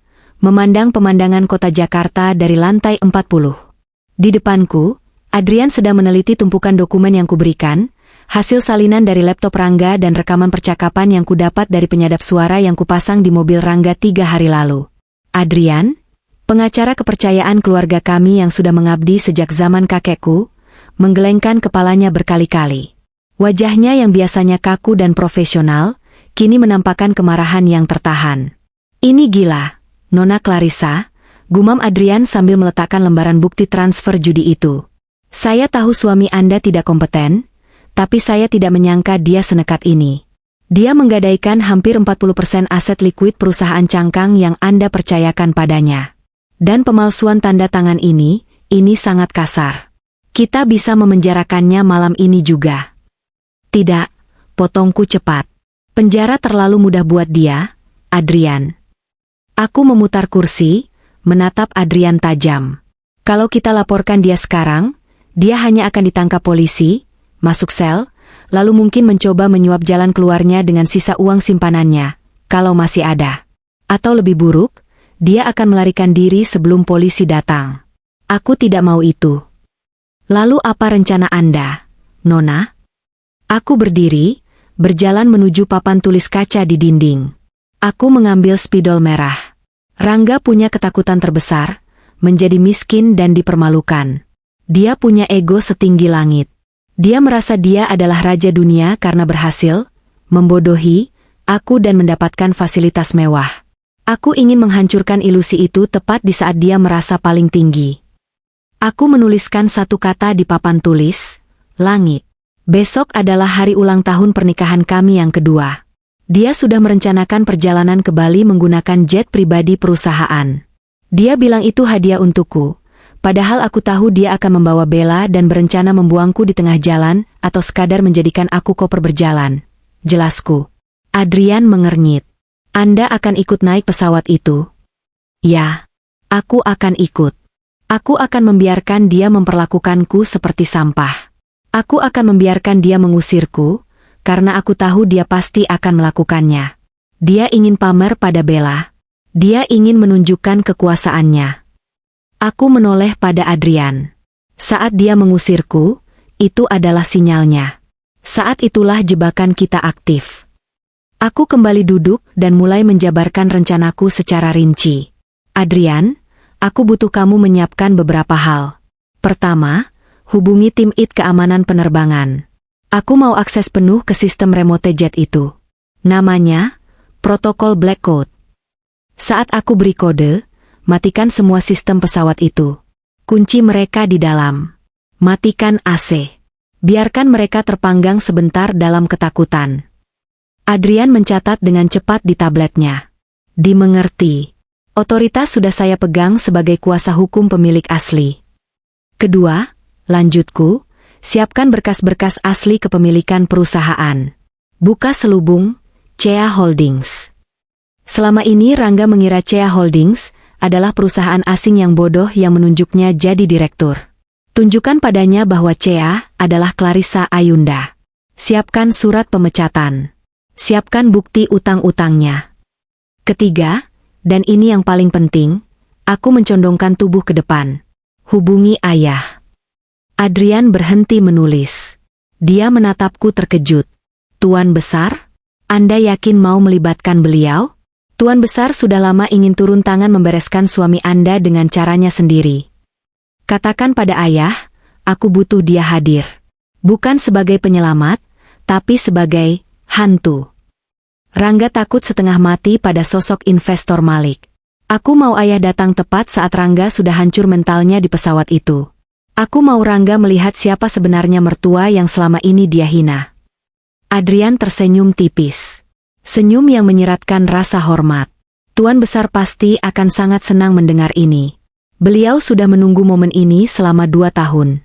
memandang pemandangan kota Jakarta dari lantai 40. Di depanku, Adrian sedang meneliti tumpukan dokumen yang kuberikan, hasil salinan dari laptop Rangga dan rekaman percakapan yang kudapat dari penyadap suara yang kupasang di mobil Rangga 3 hari lalu. Adrian, pengacara kepercayaan keluarga kami yang sudah mengabdi sejak zaman kakekku, menggelengkan kepalanya berkali-kali. Wajahnya yang biasanya kaku dan profesional, kini menampakkan kemarahan yang tertahan. Ini gila, Nona Clarissa, gumam Adrian sambil meletakkan lembaran bukti transfer judi itu. Saya tahu suami Anda tidak kompeten, tapi saya tidak menyangka dia senekat ini. Dia menggadaikan hampir 40% aset likuid perusahaan cangkang yang Anda percayakan padanya. Dan pemalsuan tanda tangan ini sangat kasar. Kita bisa memenjarakannya malam ini juga. Tidak, potongku cepat. Penjara terlalu mudah buat dia, Adrian. Aku memutar kursi, menatap Adrian tajam. Kalau kita laporkan dia sekarang, dia hanya akan ditangkap polisi, masuk sel, lalu mungkin mencoba menyuap jalan keluarnya dengan sisa uang simpanannya, kalau masih ada. Atau lebih buruk, dia akan melarikan diri sebelum polisi datang. Aku tidak mau itu. Lalu apa rencana Anda, Nona? Aku berdiri, berjalan menuju papan tulis kaca di dinding. Aku mengambil spidol merah. Rangga punya ketakutan terbesar, menjadi miskin dan dipermalukan. Dia punya ego setinggi langit. Dia merasa dia adalah raja dunia karena berhasil membodohi aku dan mendapatkan fasilitas mewah. Aku ingin menghancurkan ilusi itu tepat di saat dia merasa paling tinggi. Aku menuliskan satu kata di papan tulis, langit. Besok adalah hari ulang tahun pernikahan kami yang kedua. Dia sudah merencanakan perjalanan ke Bali menggunakan jet pribadi perusahaan. Dia bilang itu hadiah untukku, padahal aku tahu dia akan membawa Bella dan berencana membuangku di tengah jalan atau sekadar menjadikan aku koper berjalan. Jelasku. Adrian mengernyit. Anda akan ikut naik pesawat itu? Ya, aku akan ikut. Aku akan membiarkan dia memperlakukanku seperti sampah. Aku akan membiarkan dia mengusirku, karena aku tahu dia pasti akan melakukannya. Dia ingin pamer pada Bella. Dia ingin menunjukkan kekuasaannya. Aku menoleh pada Adrian. Saat dia mengusirku, itu adalah sinyalnya. Saat itulah jebakan kita aktif. Aku kembali duduk dan mulai menjabarkan rencanaku secara rinci. Adrian, aku butuh kamu menyiapkan beberapa hal. Pertama, hubungi tim IT keamanan penerbangan. Aku mau akses penuh ke sistem remote jet itu. Namanya, protokol Black Code. Saat aku beri kode, matikan semua sistem pesawat itu. Kunci mereka di dalam. Matikan AC. Biarkan mereka terpanggang sebentar dalam ketakutan. Adrian mencatat dengan cepat di tabletnya. Dimengerti. Otoritas sudah saya pegang sebagai kuasa hukum pemilik asli. Kedua, lanjutku, siapkan berkas-berkas asli kepemilikan perusahaan. Buka selubung, CEA Holdings. Selama ini Rangga mengira CEA Holdings adalah perusahaan asing yang bodoh yang menunjuknya jadi direktur. Tunjukkan padanya bahwa CEA adalah Clarissa Ayunda. Siapkan surat pemecatan. Siapkan bukti utang-utangnya. Ketiga, dan ini yang paling penting, aku mencondongkan tubuh ke depan. Hubungi ayah. Adrian berhenti menulis. Dia menatapku terkejut. Tuan Besar, Anda yakin mau melibatkan beliau? Tuan Besar sudah lama ingin turun tangan membereskan suami Anda dengan caranya sendiri. Katakan pada ayah, aku butuh dia hadir. Bukan sebagai penyelamat, tapi sebagai hantu. Rangga takut setengah mati pada sosok investor Malik. Aku mau ayah datang tepat saat Rangga sudah hancur mentalnya di pesawat itu. Aku mau Rangga melihat siapa sebenarnya mertua yang selama ini dia hina. Adrian tersenyum tipis. Senyum yang menyiratkan rasa hormat. Tuan Besar pasti akan sangat senang mendengar ini. Beliau sudah menunggu momen ini selama 2 tahun.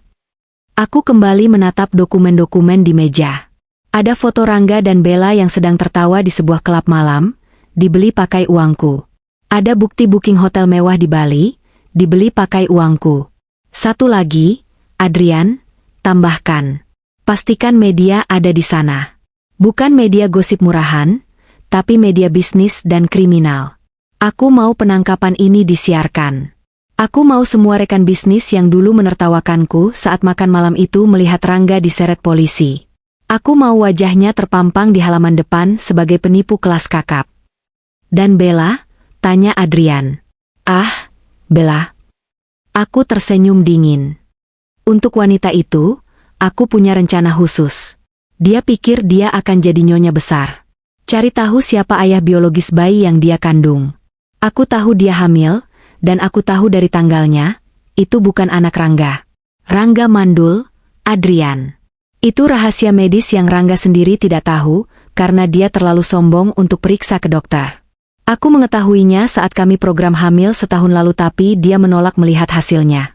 Aku kembali menatap dokumen-dokumen di meja. Ada foto Rangga dan Bella yang sedang tertawa di sebuah klub malam, dibeli pakai uangku. Ada bukti booking hotel mewah di Bali, dibeli pakai uangku. Satu lagi, Adrian, tambahkan. Pastikan media ada di sana. Bukan media gosip murahan, tapi media bisnis dan kriminal. Aku mau penangkapan ini disiarkan. Aku mau semua rekan bisnis yang dulu menertawakanku saat makan malam itu melihat Rangga diseret polisi. Aku mau wajahnya terpampang di halaman depan sebagai penipu kelas kakap. Dan Bella? Tanya Adrian. Ah, Bella. Aku tersenyum dingin. Untuk wanita itu, aku punya rencana khusus. Dia pikir dia akan jadi nyonya besar. Cari tahu siapa ayah biologis bayi yang dia kandung. Aku tahu dia hamil, dan aku tahu dari tanggalnya, itu bukan anak Rangga. Rangga mandul, Adrian. Itu rahasia medis yang Rangga sendiri tidak tahu, karena dia terlalu sombong untuk periksa ke dokter. Aku mengetahuinya saat kami program hamil setahun lalu tapi dia menolak melihat hasilnya.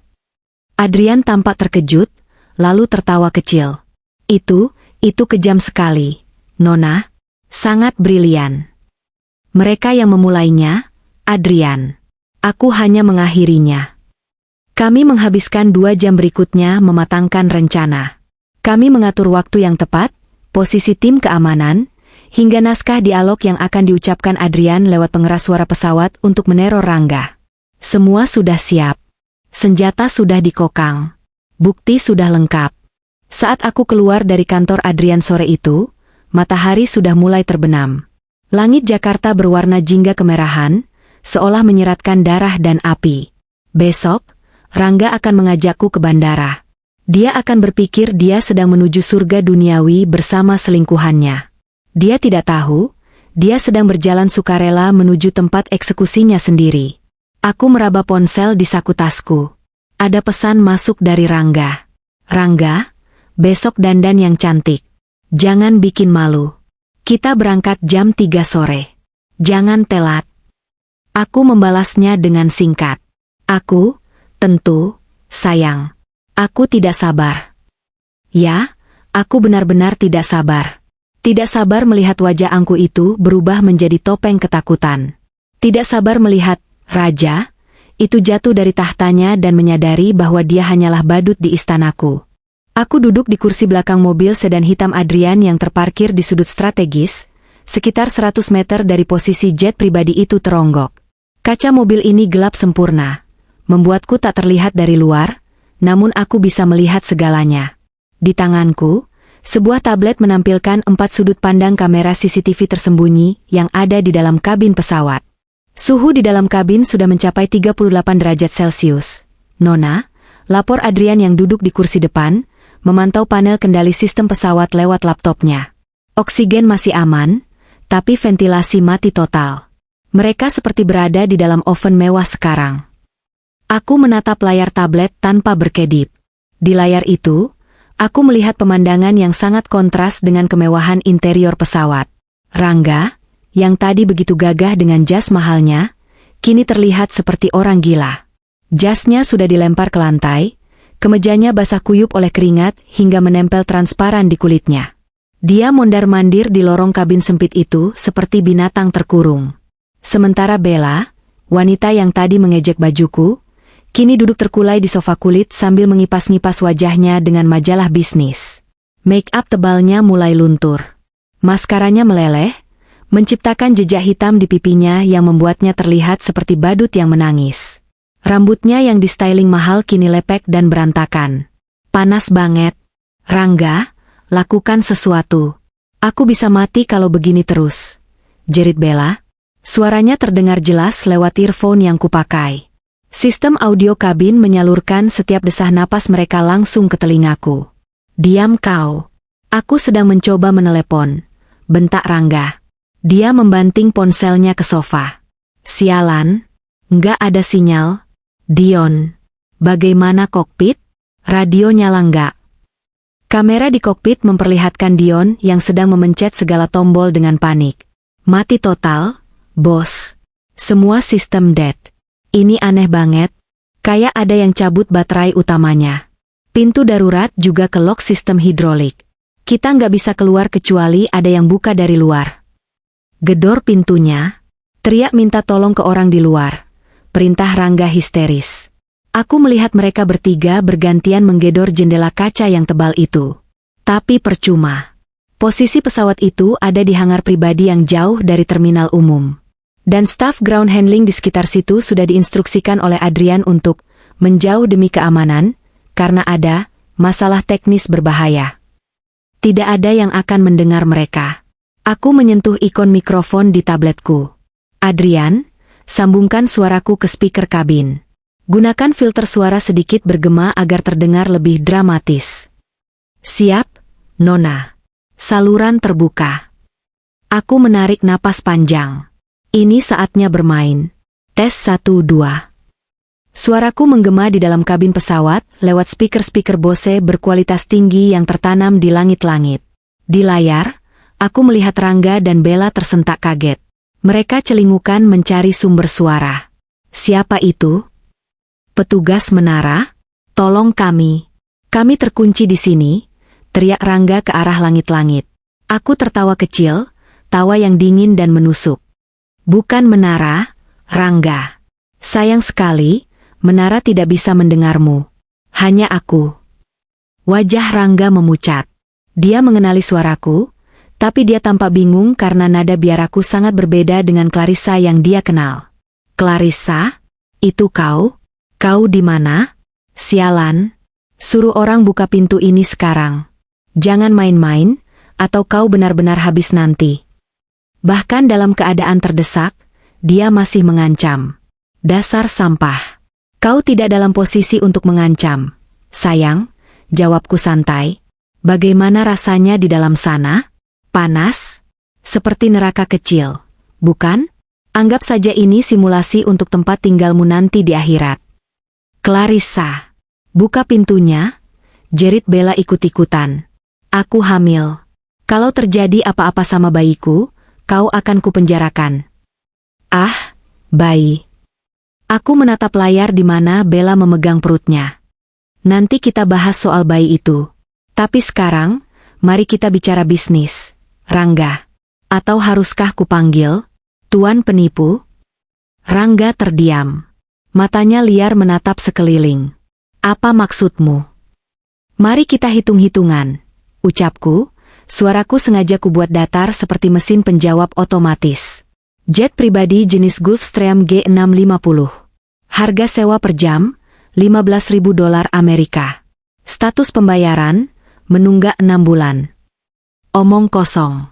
Adrian tampak terkejut, lalu tertawa kecil. Itu kejam sekali, Nona. Sangat brilian. Mereka yang memulainya, Adrian. Aku hanya mengakhirinya. Kami menghabiskan 2 jam berikutnya mematangkan rencana. Kami mengatur waktu yang tepat, posisi tim keamanan, hingga naskah dialog yang akan diucapkan Adrian lewat pengeras suara pesawat untuk meneror Rangga. Semua sudah siap. Senjata sudah dikokang. Bukti sudah lengkap. Saat aku keluar dari kantor Adrian sore itu, matahari sudah mulai terbenam. Langit Jakarta berwarna jingga kemerahan, seolah menyeratkan darah dan api. Besok, Rangga akan mengajakku ke bandara. Dia akan berpikir dia sedang menuju surga duniawi bersama selingkuhannya. Dia tidak tahu, dia sedang berjalan sukarela menuju tempat eksekusinya sendiri. Aku meraba ponsel di saku tasku. Ada pesan masuk dari Rangga. Rangga, besok dandan yang cantik. Jangan bikin malu. Kita berangkat jam 3 sore. Jangan telat. Aku membalasnya dengan singkat. Aku, tentu, sayang. Aku tidak sabar. Ya, aku benar-benar tidak sabar. Tidak sabar melihat wajah angku itu berubah menjadi topeng ketakutan. Tidak sabar melihat Raja itu jatuh dari tahtanya dan menyadari bahwa dia hanyalah badut di istanaku. Aku duduk di kursi belakang mobil sedan hitam Adrian yang terparkir di sudut strategis, sekitar 100 meter dari posisi jet pribadi itu teronggok. Kaca mobil ini gelap sempurna, membuatku tak terlihat dari luar, namun aku bisa melihat segalanya. Di tanganku, sebuah tablet menampilkan 4 sudut pandang kamera CCTV tersembunyi yang ada di dalam kabin pesawat. Suhu di dalam kabin sudah mencapai 38 derajat Celcius. Nona, lapor Adrian yang duduk di kursi depan, memantau panel kendali sistem pesawat lewat laptopnya. Oksigen masih aman, tapi ventilasi mati total. Mereka seperti berada di dalam oven mewah sekarang. Aku menatap layar tablet tanpa berkedip. Di layar itu, aku melihat pemandangan yang sangat kontras dengan kemewahan interior pesawat. Rangga, yang tadi begitu gagah dengan jas mahalnya, kini terlihat seperti orang gila. Jasnya sudah dilempar ke lantai, kemejanya basah kuyup oleh keringat hingga menempel transparan di kulitnya. Dia mondar-mandir di lorong kabin sempit itu seperti binatang terkurung. Sementara Bella, wanita yang tadi mengejek bajuku, kini duduk terkulai di sofa kulit sambil mengipas-ngipas wajahnya dengan majalah bisnis. Make-up tebalnya mulai luntur. Maskaranya meleleh, menciptakan jejak hitam di pipinya yang membuatnya terlihat seperti badut yang menangis. Rambutnya yang di-styling mahal kini lepek dan berantakan. Panas banget. Rangga, lakukan sesuatu. Aku bisa mati kalau begini terus. Jerit Bella. Suaranya terdengar jelas lewat earphone yang kupakai. Sistem audio kabin menyalurkan setiap desah napas mereka langsung ke telingaku. Diam kau. Aku sedang mencoba menelepon. Bentak Rangga. Dia membanting ponselnya ke sofa. Sialan, nggak ada sinyal. Dion, bagaimana kokpit? Radio nyala nggak? Kamera di kokpit memperlihatkan Dion yang sedang memencet segala tombol dengan panik. Mati total, bos. Semua sistem dead. Ini aneh banget. Kayak ada yang cabut baterai utamanya. Pintu darurat juga ke lock sistem hidrolik. Kita nggak bisa keluar kecuali ada yang buka dari luar. Gedor pintunya, teriak minta tolong ke orang di luar. Perintah Rangga histeris. Aku melihat mereka bertiga bergantian menggedor jendela kaca yang tebal itu. Tapi percuma. Posisi pesawat itu ada di hangar pribadi yang jauh dari terminal umum. Dan staf ground handling di sekitar situ sudah diinstruksikan oleh Adrian untuk menjauh demi keamanan, karena ada masalah teknis berbahaya. Tidak ada yang akan mendengar mereka. Aku menyentuh ikon mikrofon di tabletku. Adrian, sambungkan suaraku ke speaker kabin. Gunakan filter suara sedikit bergema agar terdengar lebih dramatis. Siap, Nona. Saluran terbuka. Aku menarik napas panjang. Ini saatnya bermain. Tes 1-2. Suaraku menggema di dalam kabin pesawat lewat speaker-speaker Bose berkualitas tinggi yang tertanam di langit-langit. Di layar, aku melihat Rangga dan Bella tersentak kaget. Mereka celingukan mencari sumber suara. Siapa itu? Petugas menara? Tolong kami. Kami terkunci di sini, teriak Rangga ke arah langit-langit. Aku tertawa kecil, tawa yang dingin dan menusuk. Bukan menara, Rangga. Sayang sekali, menara tidak bisa mendengarmu. Hanya aku. Wajah Rangga memucat. Dia mengenali suaraku, tapi dia tampak bingung karena nada biaraku sangat berbeda dengan Clarissa yang dia kenal. Clarissa? Itu kau? Kau di mana? Sialan. Suruh orang buka pintu ini sekarang. Jangan main-main, atau kau benar-benar habis nanti. Bahkan dalam keadaan terdesak, dia masih mengancam. Dasar sampah. Kau tidak dalam posisi untuk mengancam. Sayang, jawabku santai. Bagaimana rasanya di dalam sana? Panas? Seperti neraka kecil, bukan? Anggap saja ini simulasi untuk tempat tinggalmu nanti di akhirat. Clarissa. Buka pintunya. Jerit Bella ikut-ikutan. Aku hamil. Kalau terjadi apa-apa sama bayiku, kau akan kupenjarakan. Ah, bayi. Aku menatap layar di mana Bella memegang perutnya. Nanti kita bahas soal bayi itu. Tapi sekarang, mari kita bicara bisnis. Rangga. Atau haruskah kupanggil Tuan Penipu? Rangga terdiam. Matanya liar menatap sekeliling. Apa maksudmu? Mari kita hitung-hitungan. Ucapku, suaraku sengaja kubuat datar seperti mesin penjawab otomatis. Jet pribadi jenis Gulfstream G650. Harga sewa per jam, $15.000 Amerika. Status pembayaran, menunggak 6 bulan. Omong kosong.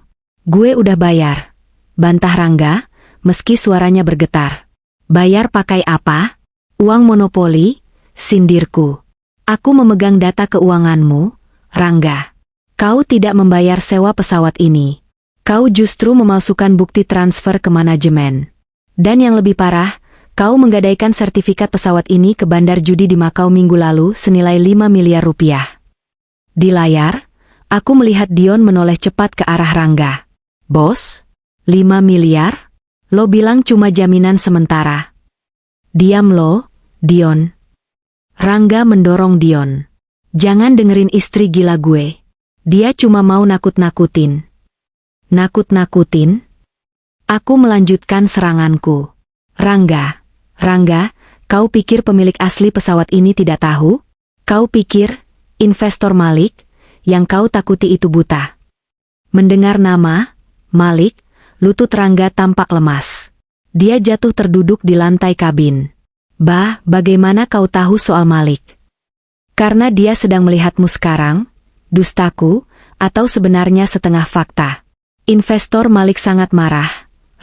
Gue udah bayar. Bantah Rangga, meski suaranya bergetar. Bayar pakai apa? Uang monopoli, sindirku. Aku memegang data keuanganmu, Rangga. Kau tidak membayar sewa pesawat ini. Kau justru memalsukan bukti transfer ke manajemen. Dan yang lebih parah, kau menggadaikan sertifikat pesawat ini ke bandar judi di Makau minggu lalu senilai 5 miliar rupiah. Di layar, aku melihat Dion menoleh cepat ke arah Rangga. Bos, 5 miliar? Lo bilang cuma jaminan sementara. Diam lo, Dion. Rangga mendorong Dion. Jangan dengerin istri gila gue. Dia cuma mau nakut-nakutin. Nakut-nakutin? Aku melanjutkan seranganku. Rangga, kau pikir pemilik asli pesawat ini tidak tahu? Kau pikir, investor Malik, yang kau takuti itu buta? Mendengar nama, Malik, lutut Rangga tampak lemas. Dia jatuh terduduk di lantai kabin. Bagaimana kau tahu soal Malik? Karena dia sedang melihatmu sekarang, dustaku, atau sebenarnya setengah fakta. Investor Malik sangat marah,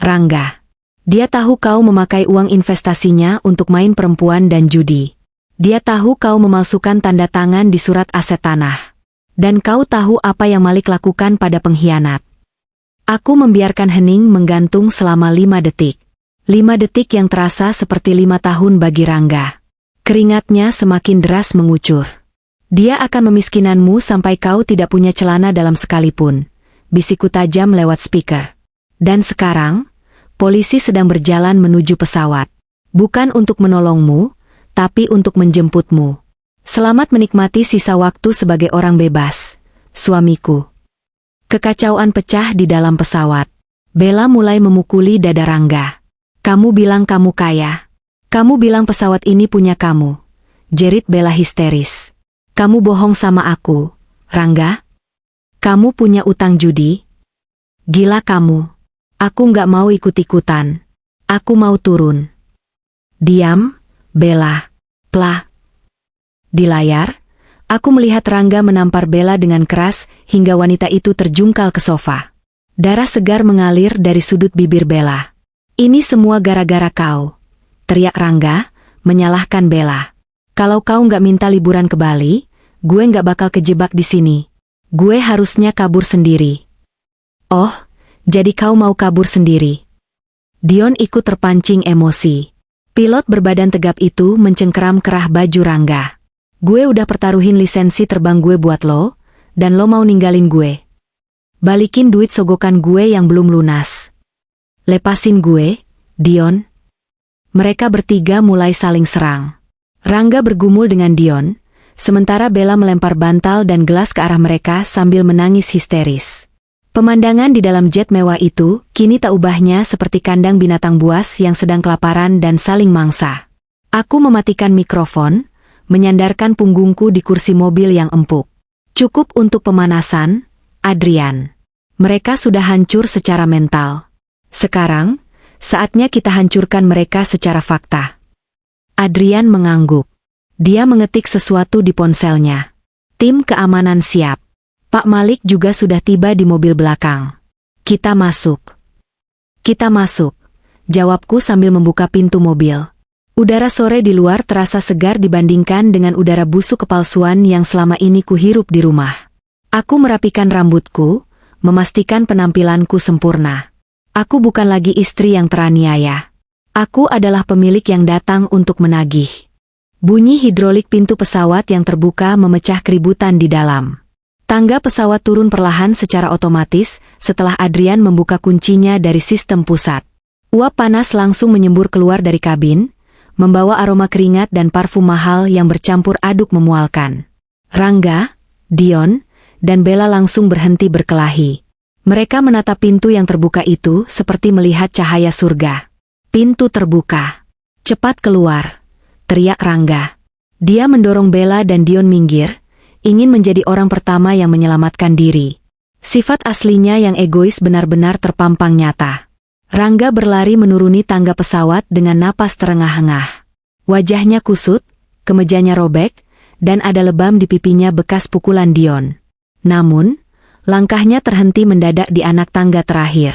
Rangga. Dia tahu kau memakai uang investasinya untuk main perempuan dan judi. Dia tahu kau memalsukan tanda tangan di surat aset tanah. Dan kau tahu apa yang Malik lakukan pada pengkhianat. Aku membiarkan hening menggantung selama 5 detik. 5 detik yang terasa seperti 5 tahun bagi Rangga. Keringatnya semakin deras mengucur. Dia akan memiskinanmu sampai kau tidak punya celana dalam sekalipun. Bisikku tajam lewat speaker. Dan sekarang, polisi sedang berjalan menuju pesawat. Bukan untuk menolongmu, tapi untuk menjemputmu. Selamat menikmati sisa waktu sebagai orang bebas, suamiku. Kekacauan pecah di dalam pesawat. Bella mulai memukuli dada Rangga. Kamu bilang kamu kaya. Kamu bilang pesawat ini punya kamu. Jerit Bella histeris. Kamu bohong sama aku, Rangga. Kamu punya utang judi. Gila kamu. Aku nggak mau ikut-ikutan. Aku mau turun. Diam, Bella. Plah. Di layar, aku melihat Rangga menampar Bella dengan keras hingga wanita itu terjungkal ke sofa. Darah segar mengalir dari sudut bibir Bella. Ini semua gara-gara kau, teriak Rangga, menyalahkan Bella. Kalau kau nggak minta liburan ke Bali, gue nggak bakal kejebak di sini. Gue harusnya kabur sendiri. Oh, jadi kau mau kabur sendiri? Dion ikut terpancing emosi. Pilot berbadan tegap itu mencengkeram kerah baju Rangga. Gue udah pertaruhin lisensi terbang gue buat lo, dan lo mau ninggalin gue. Balikin duit sogokan gue yang belum lunas. Lepasin gue, Dion. Mereka bertiga mulai saling serang. Rangga bergumul dengan Dion, sementara Bella melempar bantal dan gelas ke arah mereka sambil menangis histeris. Pemandangan di dalam jet mewah itu kini tak ubahnya seperti kandang binatang buas yang sedang kelaparan dan saling mangsa. Aku mematikan mikrofon, menyandarkan punggungku di kursi mobil yang empuk. Cukup untuk pemanasan, Adrian. Mereka sudah hancur secara mental. Sekarang, saatnya kita hancurkan mereka secara fakta. Adrian mengangguk. Dia mengetik sesuatu di ponselnya. Tim keamanan siap. Pak Malik juga sudah tiba di mobil belakang. Kita masuk. Kita masuk, jawabku sambil membuka pintu mobil. Udara sore di luar terasa segar dibandingkan dengan udara busuk kepalsuan yang selama ini kuhirup di rumah. Aku merapikan rambutku, memastikan penampilanku sempurna. Aku bukan lagi istri yang teraniaya. Aku adalah pemilik yang datang untuk menagih. Bunyi hidrolik pintu pesawat yang terbuka memecah keributan di dalam. Tangga pesawat turun perlahan secara otomatis setelah Adrian membuka kuncinya dari sistem pusat. Uap panas langsung menyembur keluar dari kabin, membawa aroma keringat dan parfum mahal yang bercampur aduk memualkan. Rangga, Dion, dan Bella langsung berhenti berkelahi. Mereka menatap pintu yang terbuka itu seperti melihat cahaya surga. Pintu terbuka. Cepat keluar, teriak Rangga. Dia mendorong Bella dan Dion minggir, ingin menjadi orang pertama yang menyelamatkan diri. Sifat aslinya yang egois benar-benar terpampang nyata. Rangga berlari menuruni tangga pesawat dengan napas terengah-engah. Wajahnya kusut, kemejanya robek, dan ada lebam di pipinya bekas pukulan Dion. Namun, langkahnya terhenti mendadak di anak tangga terakhir.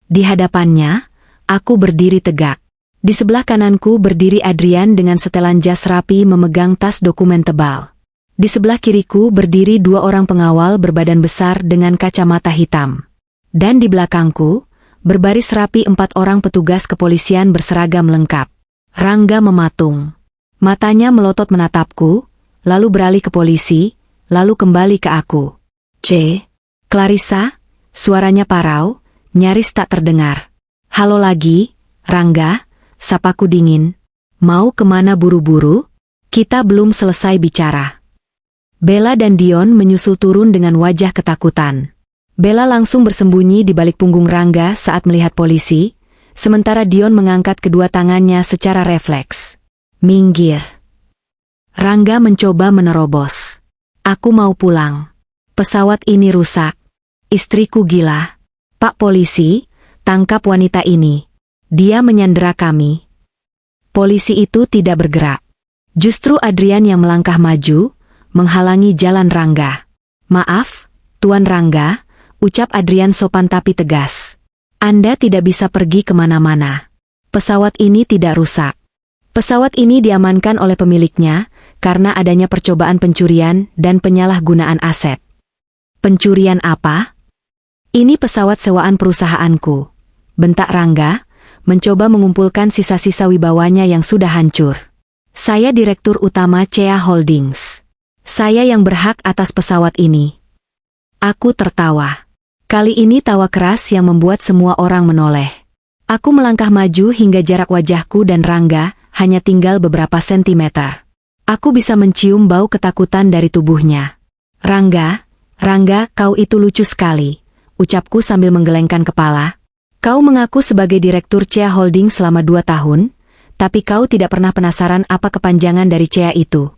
Di hadapannya, aku berdiri tegak. Di sebelah kananku berdiri Adrian dengan setelan jas rapi memegang tas dokumen tebal. Di sebelah kiriku berdiri dua orang pengawal berbadan besar dengan kacamata hitam. Dan di belakangku, berbaris rapi 4 orang petugas kepolisian berseragam lengkap. Rangga mematung. Matanya melotot menatapku, lalu beralih ke polisi, lalu kembali ke aku. Clarissa, suaranya parau, nyaris tak terdengar. Halo lagi, Rangga, sapaku dingin. Mau kemana buru-buru? Kita belum selesai bicara. Bella dan Dion menyusul turun dengan wajah ketakutan. Bella langsung bersembunyi di balik punggung Rangga saat melihat polisi, sementara Dion mengangkat kedua tangannya secara refleks. Minggir. Rangga mencoba menerobos. Aku mau pulang. Pesawat ini rusak. Istriku gila. Pak polisi, tangkap wanita ini. Dia menyandera kami. Polisi itu tidak bergerak. Justru Adrian yang melangkah maju, menghalangi jalan Rangga. Maaf, Tuan Rangga, ucap Adrian sopan tapi tegas. Anda tidak bisa pergi kemana-mana. Pesawat ini tidak rusak. Pesawat ini diamankan oleh pemiliknya, karena adanya percobaan pencurian dan penyalahgunaan aset. Pencurian apa? Ini pesawat sewaan perusahaanku. Bentak Rangga, mencoba mengumpulkan sisa-sisa wibawanya yang sudah hancur. Saya Direktur Utama CEA Holdings. Saya yang berhak atas pesawat ini. Aku tertawa. Kali ini tawa keras yang membuat semua orang menoleh. Aku melangkah maju hingga jarak wajahku dan Rangga hanya tinggal beberapa sentimeter. Aku bisa mencium bau ketakutan dari tubuhnya. Rangga, kau itu lucu sekali, ucapku sambil menggelengkan kepala. Kau mengaku sebagai Direktur CEA Holdings selama 2 tahun, tapi kau tidak pernah penasaran apa kepanjangan dari CEA itu.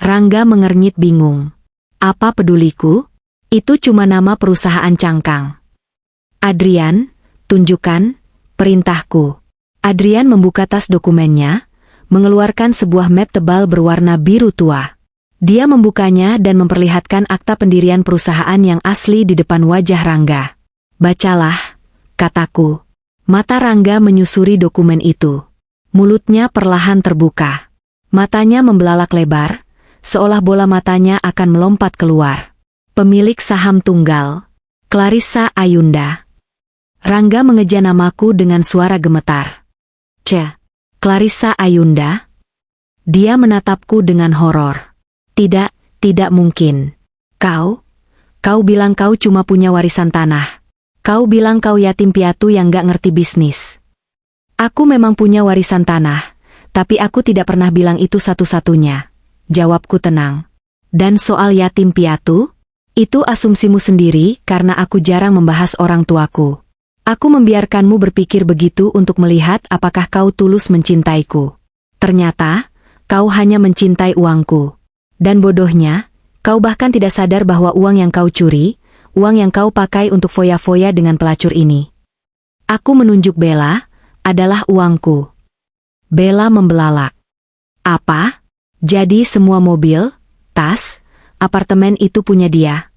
Rangga mengernyit bingung. Apa peduliku? Itu cuma nama perusahaan cangkang. Adrian, tunjukkan, perintahku. Adrian membuka tas dokumennya, mengeluarkan sebuah map tebal berwarna biru tua. Dia membukanya dan memperlihatkan akta pendirian perusahaan yang asli di depan wajah Rangga. Bacalah, kataku. Mata Rangga menyusuri dokumen itu. Mulutnya perlahan terbuka. Matanya membelalak lebar, seolah bola matanya akan melompat keluar. Pemilik saham tunggal, Clarissa Ayunda. Rangga mengeja namaku dengan suara gemetar. Clarissa Ayunda? Dia menatapku dengan horor. Tidak mungkin. Kau bilang kau cuma punya warisan tanah. Kau bilang kau yatim piatu yang gak ngerti bisnis. Aku memang punya warisan tanah, tapi aku tidak pernah bilang itu satu-satunya. Jawabku tenang. Dan soal yatim piatu? Itu asumsimu sendiri karena aku jarang membahas orang tuaku. Aku membiarkanmu berpikir begitu untuk melihat apakah kau tulus mencintaiku. Ternyata, kau hanya mencintai uangku. Dan bodohnya, kau bahkan tidak sadar bahwa uang yang kau curi, uang yang kau pakai untuk foya-foya dengan pelacur ini. Aku menunjuk Bella, adalah uangku. Bella membelalak. Apa? Jadi semua mobil, tas, apartemen itu punya dia?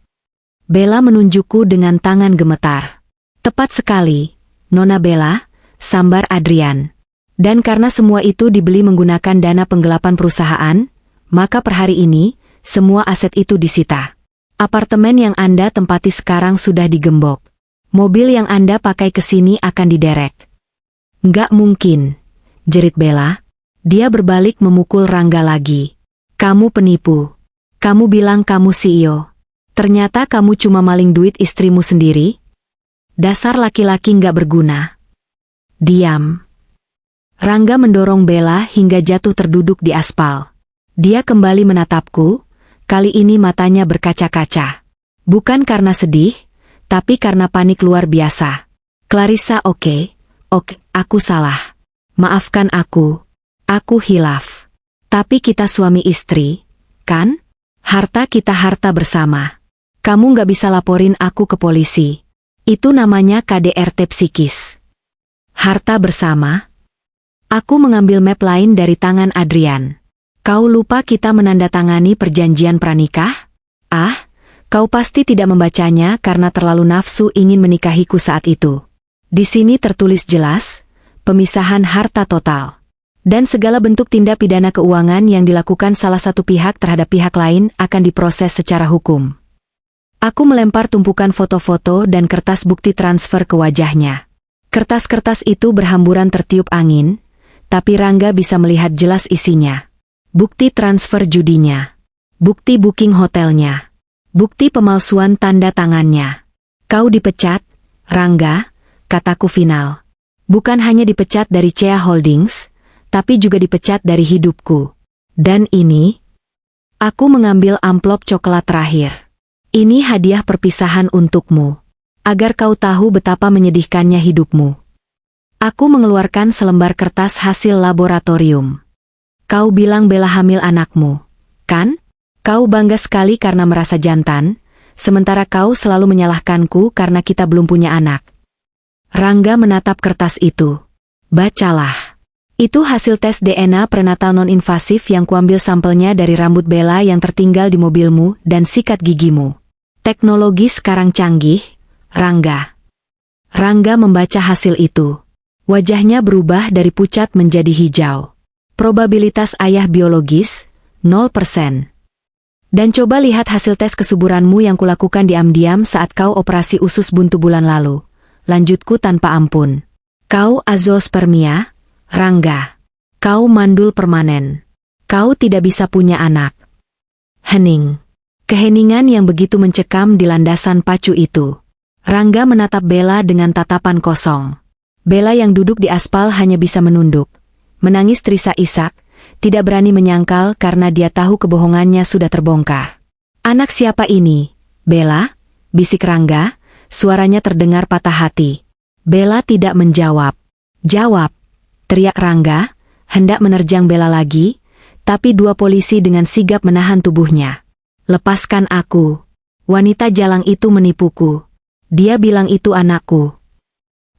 Bella menunjukku dengan tangan gemetar. Tepat sekali, Nona Bella, sambar Adrian. Dan karena semua itu dibeli menggunakan dana penggelapan perusahaan, maka per hari ini, semua aset itu disita. Apartemen yang Anda tempati sekarang sudah digembok. Mobil yang Anda pakai ke sini akan diderek. Nggak mungkin, jerit Bella. Dia berbalik memukul Rangga lagi. Kamu penipu. Kamu bilang kamu CEO. Ternyata kamu cuma maling duit istrimu sendiri. Dasar laki-laki nggak berguna. Diam. Rangga mendorong Bella hingga jatuh terduduk di aspal. Dia kembali menatapku, kali ini matanya berkaca-kaca. Bukan karena sedih, tapi karena panik luar biasa. Clarissa, oke, aku salah. Maafkan aku. Aku hilaf. Tapi kita suami istri, kan? Harta kita harta bersama. Kamu nggak bisa laporin aku ke polisi. Itu namanya KDRT psikis. Harta bersama? Aku mengambil map lain dari tangan Adrian. Kau lupa kita menandatangani perjanjian pranikah? Ah, kau pasti tidak membacanya karena terlalu nafsu ingin menikahiku saat itu. Di sini tertulis jelas, pemisahan harta total. Dan segala bentuk tindak pidana keuangan yang dilakukan salah satu pihak terhadap pihak lain akan diproses secara hukum. Aku melempar tumpukan foto-foto dan kertas bukti transfer ke wajahnya. Kertas-kertas itu berhamburan tertiup angin, tapi Rangga bisa melihat jelas isinya. Bukti transfer judinya. Bukti booking hotelnya. Bukti pemalsuan tanda tangannya. Kau dipecat, Rangga, kataku final. Bukan hanya dipecat dari CA Holdings, tapi juga dipecat dari hidupku. Dan ini, aku mengambil amplop coklat terakhir. Ini hadiah perpisahan untukmu, agar kau tahu betapa menyedihkannya hidupmu. Aku mengeluarkan selembar kertas hasil laboratorium. Kau bilang Bella hamil anakmu, kan? Kau bangga sekali karena merasa jantan, sementara kau selalu menyalahkanku karena kita belum punya anak. Rangga menatap kertas itu. Bacalah. Itu hasil tes DNA prenatal non-invasif yang kuambil sampelnya dari rambut Bella yang tertinggal di mobilmu dan sikat gigimu. Teknologi sekarang canggih, Rangga. Rangga membaca hasil itu. Wajahnya berubah dari pucat menjadi hijau. Probabilitas ayah biologis, 0%. Dan coba lihat hasil tes kesuburanmu yang kulakukan diam-diam saat kau operasi usus buntu bulan lalu. Lanjutku tanpa ampun. Kau azoospermia, Rangga. Kau mandul permanen. Kau tidak bisa punya anak. Hening. Keheningan yang begitu mencekam di landasan pacu itu. Rangga menatap Bella dengan tatapan kosong. Bella yang duduk di aspal hanya bisa menunduk. Menangis terisak-isak, tidak berani menyangkal karena dia tahu kebohongannya sudah terbongkar. Anak siapa ini, Bella? Bisik Rangga, suaranya terdengar patah hati. Bella tidak menjawab. Jawab, teriak Rangga, hendak menerjang Bella lagi, tapi dua polisi dengan sigap menahan tubuhnya. Lepaskan aku. Wanita jalang itu menipuku. Dia bilang itu anakku.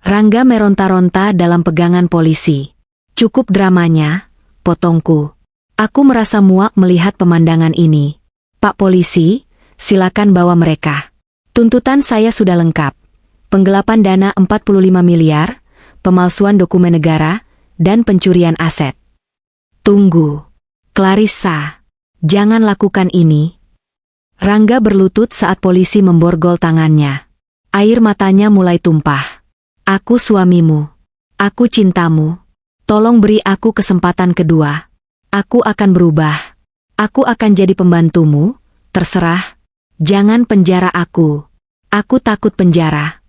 Rangga meronta-ronta dalam pegangan polisi. Cukup dramanya, potongku. Aku merasa muak melihat pemandangan ini. Pak polisi, silakan bawa mereka. Tuntutan saya sudah lengkap. Penggelapan dana 45 miliar, pemalsuan dokumen negara, dan pencurian aset. Tunggu. Clarissa, jangan lakukan ini. Rangga berlutut saat polisi memborgol tangannya. Air matanya mulai tumpah. Aku suamimu. Aku cintamu. Tolong beri aku kesempatan kedua. Aku akan berubah. Aku akan jadi pembantumu, terserah. Jangan penjara aku. Aku takut penjara.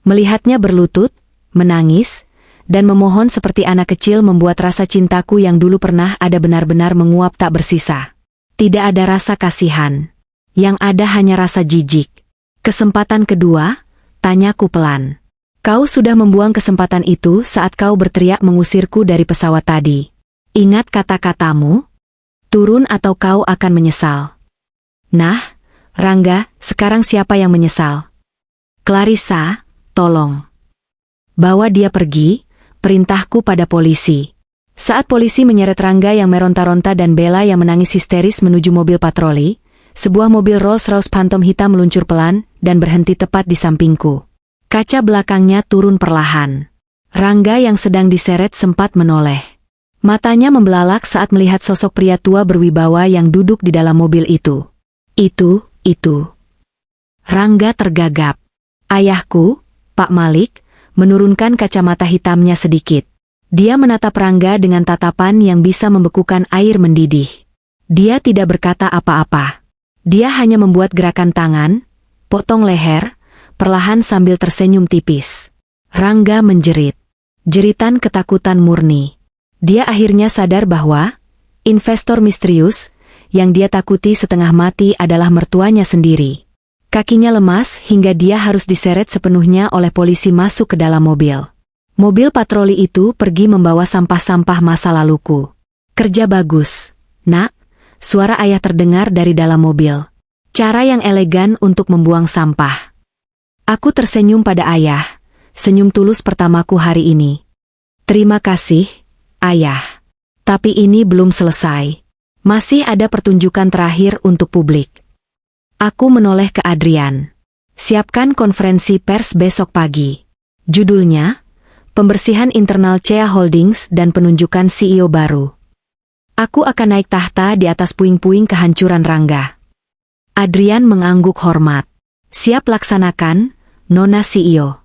Melihatnya berlutut, menangis, dan memohon seperti anak kecil membuat rasa cintaku yang dulu pernah ada benar-benar menguap tak bersisa. Tidak ada rasa kasihan. Yang ada hanya rasa jijik. Kesempatan kedua, tanyaku pelan. Kau sudah membuang kesempatan itu saat kau berteriak mengusirku dari pesawat tadi. Ingat kata-katamu? Turun atau kau akan menyesal. Nah, Rangga, sekarang siapa yang menyesal? Clarissa, tolong. Bawa dia pergi, perintahku pada polisi. Saat polisi menyeret Rangga yang meronta-ronta dan Bella yang menangis histeris menuju mobil patroli, sebuah mobil Rolls-Royce Phantom hitam meluncur pelan dan berhenti tepat di sampingku. Kaca belakangnya turun perlahan. Rangga yang sedang diseret sempat menoleh. Matanya membelalak saat melihat sosok pria tua berwibawa yang duduk di dalam mobil itu. Itu. Rangga tergagap. Ayahku, Pak Malik, menurunkan kacamata hitamnya sedikit. Dia menatap Rangga dengan tatapan yang bisa membekukan air mendidih. Dia tidak berkata apa-apa. Dia hanya membuat gerakan tangan, potong leher, perlahan sambil tersenyum tipis. Rangga menjerit. Jeritan ketakutan murni. Dia akhirnya sadar bahwa investor misterius yang dia takuti setengah mati adalah mertuanya sendiri. Kakinya lemas hingga dia harus diseret sepenuhnya oleh polisi masuk ke dalam mobil. Mobil patroli itu pergi membawa sampah-sampah masa laluku. Kerja bagus, Nak. Suara ayah terdengar dari dalam mobil. Cara yang elegan untuk membuang sampah. Aku tersenyum pada ayah. Senyum tulus pertamaku hari ini. Terima kasih, Ayah. Tapi ini belum selesai. Masih ada pertunjukan terakhir untuk publik. Aku menoleh ke Adrian. Siapkan konferensi pers besok pagi. Judulnya, Pembersihan Internal CEA Holdings dan Penunjukan CEO Baru. Aku akan naik tahta di atas puing-puing kehancuran Rangga. Adrian mengangguk hormat. Siap laksanakan, Nona CEO.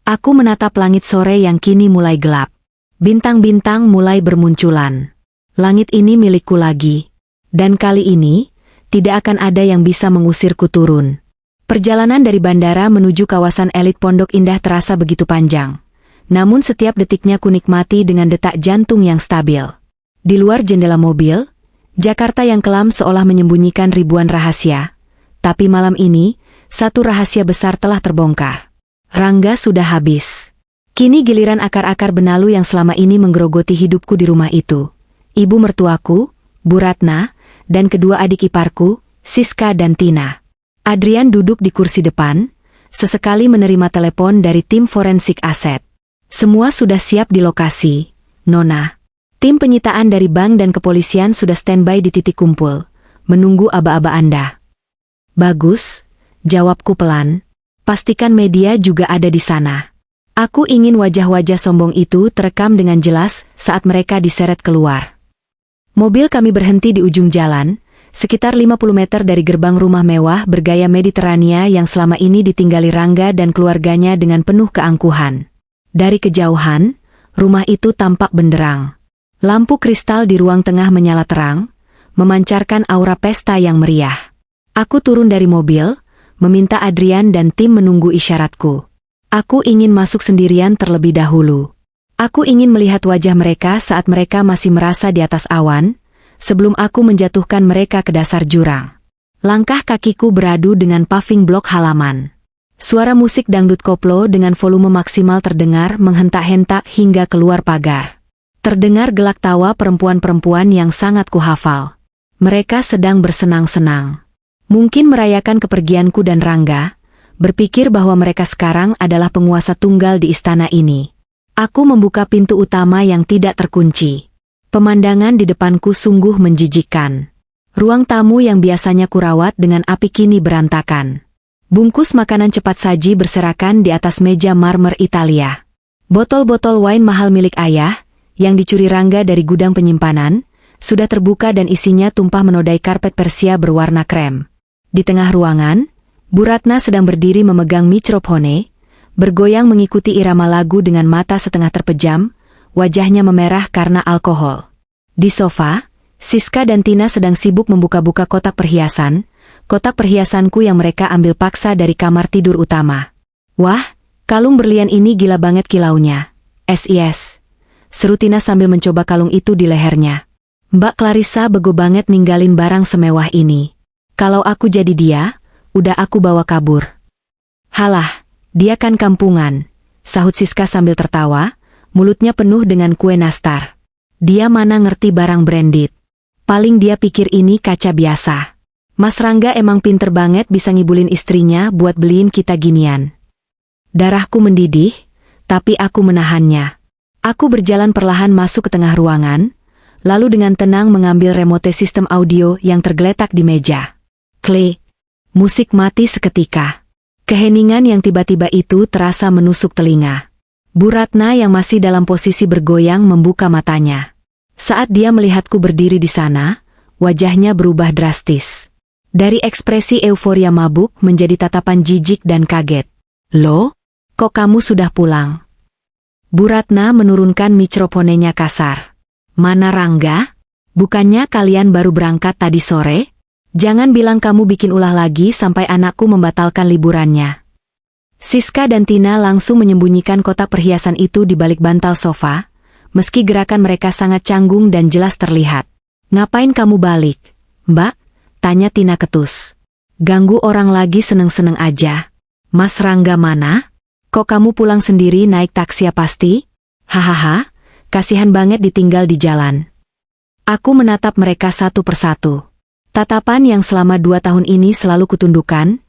Aku menatap langit sore yang kini mulai gelap. Bintang-bintang mulai bermunculan. Langit ini milikku lagi. Dan kali ini, tidak akan ada yang bisa mengusirku turun. Perjalanan dari bandara menuju kawasan elit Pondok Indah terasa begitu panjang. Namun setiap detiknya ku nikmati dengan detak jantung yang stabil. Di luar jendela mobil, Jakarta yang kelam seolah menyembunyikan ribuan rahasia. Tapi malam ini, satu rahasia besar telah terbongkar. Rangga sudah habis. Kini giliran akar-akar benalu yang selama ini menggerogoti hidupku di rumah itu. Ibu mertuaku, Bu Ratna, dan kedua adik iparku, Siska dan Tina. Adrian duduk di kursi depan, sesekali menerima telepon dari tim forensik aset. Semua sudah siap di lokasi, Nona. Tim penyitaan dari bank dan kepolisian sudah standby di titik kumpul, menunggu aba-aba Anda. Bagus, jawabku pelan. Pastikan media juga ada di sana. Aku ingin wajah-wajah sombong itu terekam dengan jelas saat mereka diseret keluar. Mobil kami berhenti di ujung jalan, sekitar 50 meter dari gerbang rumah mewah bergaya Mediterania yang selama ini ditinggali Rangga dan keluarganya dengan penuh keangkuhan. Dari kejauhan, rumah itu tampak benderang. Lampu kristal di ruang tengah menyala terang, memancarkan aura pesta yang meriah. Aku turun dari mobil, meminta Adrian dan tim menunggu isyaratku. Aku ingin masuk sendirian terlebih dahulu. Aku ingin melihat wajah mereka saat mereka masih merasa di atas awan, sebelum aku menjatuhkan mereka ke dasar jurang. Langkah kakiku beradu dengan paving blok halaman. Suara musik dangdut koplo dengan volume maksimal terdengar menghentak-hentak hingga keluar pagar. Terdengar gelak tawa perempuan-perempuan yang sangat kuhafal. Mereka sedang bersenang-senang. Mungkin merayakan kepergianku dan Rangga, berpikir bahwa mereka sekarang adalah penguasa tunggal di istana ini. Aku membuka pintu utama yang tidak terkunci. Pemandangan di depanku sungguh menjijikkan. Ruang tamu yang biasanya kurawat dengan api kini berantakan. Bungkus makanan cepat saji berserakan di atas meja marmer Italia. Botol-botol wine mahal milik ayah, yang dicuri Rangga dari gudang penyimpanan, sudah terbuka dan isinya tumpah menodai karpet Persia berwarna krem. Di tengah ruangan, Bu Ratna sedang berdiri memegang microphone, bergoyang mengikuti irama lagu dengan mata setengah terpejam, wajahnya memerah karena alkohol. Di sofa, Siska dan Tina sedang sibuk membuka-buka kotak perhiasanku yang mereka ambil paksa dari kamar tidur utama. Wah, kalung berlian ini gila banget kilaunya. SIS. Seru Tina sambil mencoba kalung itu di lehernya. Mbak Clarissa bego banget ninggalin barang semewah ini. Kalau aku jadi dia, udah aku bawa kabur. Halah, dia kan kampungan, sahut Siska sambil tertawa, mulutnya penuh dengan kue nastar. Dia mana ngerti barang branded. Paling dia pikir ini kaca biasa. Mas Rangga emang pinter banget bisa ngibulin istrinya buat beliin kita ginian. Darahku mendidih, tapi aku menahannya. Aku berjalan perlahan masuk ke tengah ruangan, lalu dengan tenang mengambil remote sistem audio yang tergeletak di meja. Klik. Musik mati seketika. Keheningan yang tiba-tiba itu terasa menusuk telinga. Bu Ratna yang masih dalam posisi bergoyang membuka matanya. Saat dia melihatku berdiri di sana, wajahnya berubah drastis. Dari ekspresi euforia mabuk menjadi tatapan jijik dan kaget. Loh, kok kamu sudah pulang? Bu Ratna menurunkan mikrofonnya kasar. Mana Rangga? Bukannya kalian baru berangkat tadi sore? Jangan bilang kamu bikin ulah lagi sampai anakku membatalkan liburannya. Siska dan Tina langsung menyembunyikan kotak perhiasan itu di balik bantal sofa, meski gerakan mereka sangat canggung dan jelas terlihat. Ngapain kamu balik, Mbak? Tanya Tina ketus. Ganggu orang lagi seneng-seneng aja. Mas Rangga mana? Kok kamu pulang sendiri naik taksi ya pasti? Hahaha, kasihan banget ditinggal di jalan. Aku menatap mereka satu persatu. Tatapan yang selama 2 tahun ini selalu kutundukkan,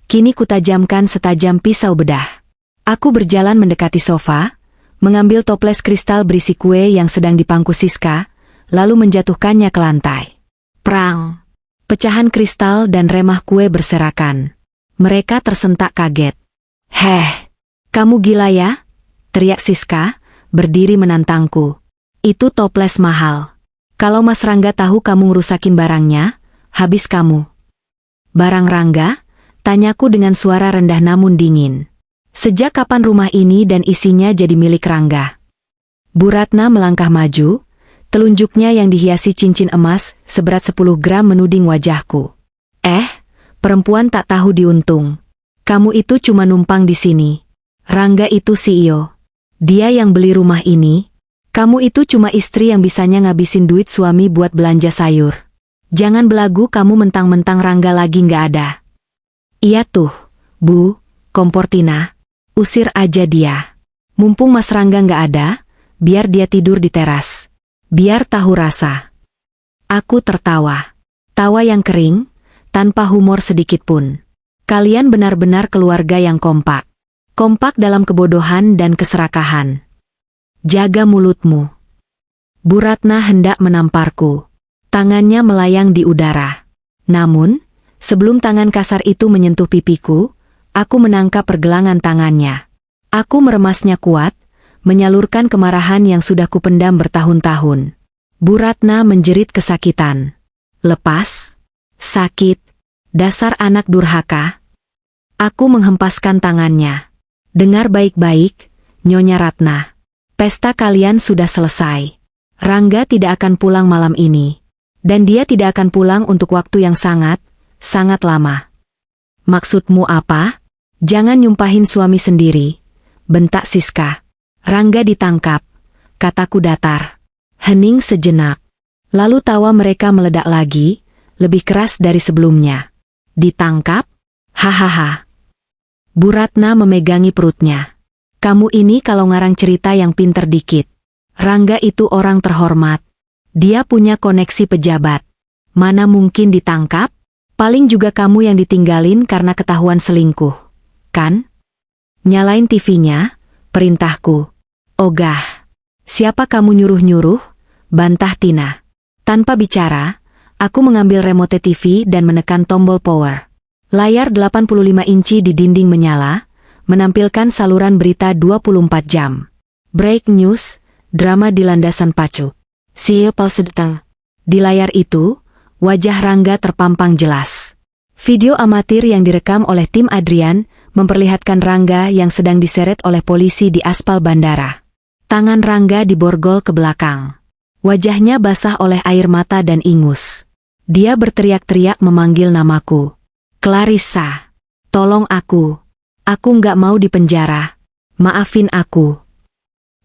kini kutajamkan setajam pisau bedah. Aku berjalan mendekati sofa, mengambil toples kristal berisi kue yang sedang dipangku Siska, lalu menjatuhkannya ke lantai. Prang! Pecahan kristal dan remah kue berserakan. Mereka tersentak kaget. Heh! Kamu gila ya? Teriak Siska, berdiri menantangku. Itu toples mahal. Kalau Mas Rangga tahu kamu ngerusakin barangnya, habis kamu. Barang Rangga? Tanyaku dengan suara rendah namun dingin. Sejak kapan rumah ini dan isinya jadi milik Rangga? Bu Ratna melangkah maju, telunjuknya yang dihiasi cincin emas seberat 10 gram menuding wajahku. Perempuan tak tahu diuntung. Kamu itu cuma numpang di sini. Rangga itu CEO. Dia yang beli rumah ini. Kamu itu cuma istri yang bisanya ngabisin duit suami buat belanja sayur. Jangan belagu kamu mentang-mentang Rangga lagi nggak ada. Iya tuh, Bu, kompor Tina. Usir aja dia. Mumpung Mas Rangga nggak ada, biar dia tidur di teras. Biar tahu rasa. Aku tertawa. Tawa yang kering, tanpa humor sedikit pun. Kalian benar-benar keluarga yang kompak. Kompak dalam kebodohan dan keserakahan. Jaga mulutmu. Bu Ratna hendak menamparku. Tangannya melayang di udara. Namun, sebelum tangan kasar itu menyentuh pipiku, aku menangkap pergelangan tangannya. Aku meremasnya kuat, menyalurkan kemarahan yang sudah kupendam bertahun-tahun. Bu Ratna menjerit kesakitan. Lepas? Sakit? Dasar anak durhaka. Aku menghempaskan tangannya. Dengar baik-baik, Nyonya Ratna. Pesta kalian sudah selesai. Rangga tidak akan pulang malam ini. Dan dia tidak akan pulang untuk waktu yang sangat lama. Maksudmu apa? Jangan nyumpahin suami sendiri. Bentak Siska. Rangga ditangkap. Kataku datar. Hening sejenak. Lalu tawa mereka meledak lagi, lebih keras dari sebelumnya. Ditangkap? Hahaha. Bu Ratna memegangi perutnya. Kamu ini kalau ngarang cerita yang pinter dikit. Rangga itu orang terhormat. Dia punya koneksi pejabat. Mana mungkin ditangkap? Paling juga kamu yang ditinggalin karena ketahuan selingkuh. Kan? Nyalain TV-nya, perintahku. Ogah. Siapa kamu nyuruh-nyuruh? Bantah Tina. Tanpa bicara, aku mengambil remote TV dan menekan tombol power. Layar 85 inci di dinding menyala, menampilkan saluran berita 24 jam. Break news, drama di landasan pacu. Siapa sedang? Di layar itu, wajah Rangga terpampang jelas. Video amatir yang direkam oleh tim Adrian memperlihatkan Rangga yang sedang diseret oleh polisi di aspal bandara. Tangan Rangga diborgol ke belakang. Wajahnya basah oleh air mata dan ingus. Dia berteriak-teriak memanggil namaku. Clarissa, tolong aku. Aku nggak mau dipenjara. Maafin aku.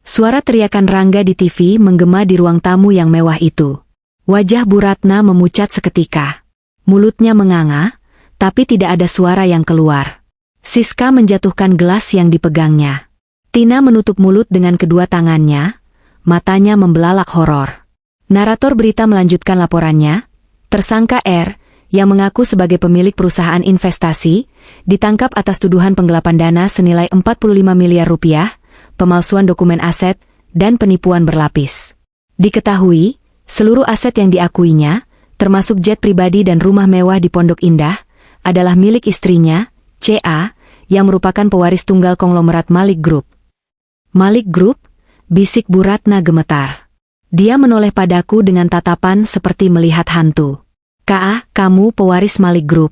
Suara teriakan Rangga di TV menggema di ruang tamu yang mewah itu. Wajah Bu Ratna memucat seketika. Mulutnya menganga, tapi tidak ada suara yang keluar. Siska menjatuhkan gelas yang dipegangnya. Tina menutup mulut dengan kedua tangannya, matanya membelalak horor. Narator berita melanjutkan laporannya. Tersangka R, yang mengaku sebagai pemilik perusahaan investasi, ditangkap atas tuduhan penggelapan dana senilai 45 miliar rupiah, pemalsuan dokumen aset, dan penipuan berlapis. Diketahui, seluruh aset yang diakuinya, termasuk jet pribadi dan rumah mewah di Pondok Indah, adalah milik istrinya, C.A., yang merupakan pewaris tunggal konglomerat Malik Group. Malik Group, bisik Bu Ratna gemetar. Dia menoleh padaku dengan tatapan seperti melihat hantu. "Kak, kamu pewaris Malik Group?"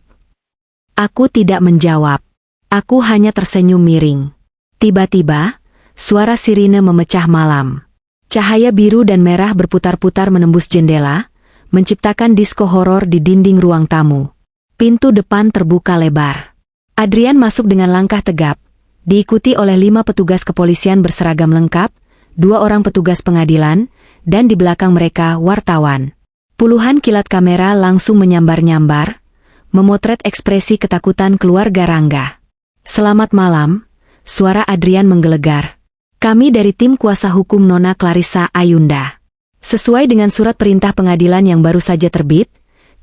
Aku tidak menjawab. Aku hanya tersenyum miring. Tiba-tiba, suara sirine memecah malam. Cahaya biru dan merah berputar-putar menembus jendela, menciptakan disko horor di dinding ruang tamu. Pintu depan terbuka lebar. Adrian masuk dengan langkah tegap, diikuti oleh 5 petugas kepolisian berseragam lengkap, 2 orang petugas pengadilan, dan di belakang mereka wartawan. Puluhan kilat kamera langsung menyambar-nyambar, memotret ekspresi ketakutan keluarga Rangga. "Selamat malam," suara Adrian menggelegar. "Kami dari tim kuasa hukum Nona Clarissa Ayunda. Sesuai dengan surat perintah pengadilan yang baru saja terbit,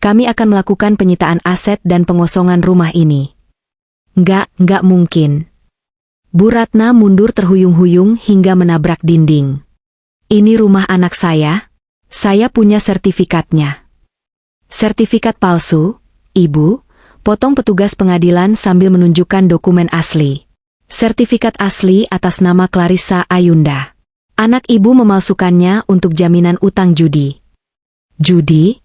kami akan melakukan penyitaan aset dan pengosongan rumah ini." Enggak mungkin." Bu Ratna mundur terhuyung-huyung hingga menabrak dinding. "Ini rumah anak saya punya sertifikatnya." "Sertifikat palsu, Ibu?" potong petugas pengadilan sambil menunjukkan dokumen asli. "Sertifikat asli atas nama Clarissa Ayunda. Anak Ibu memalsukannya untuk jaminan utang judi." "Judi?"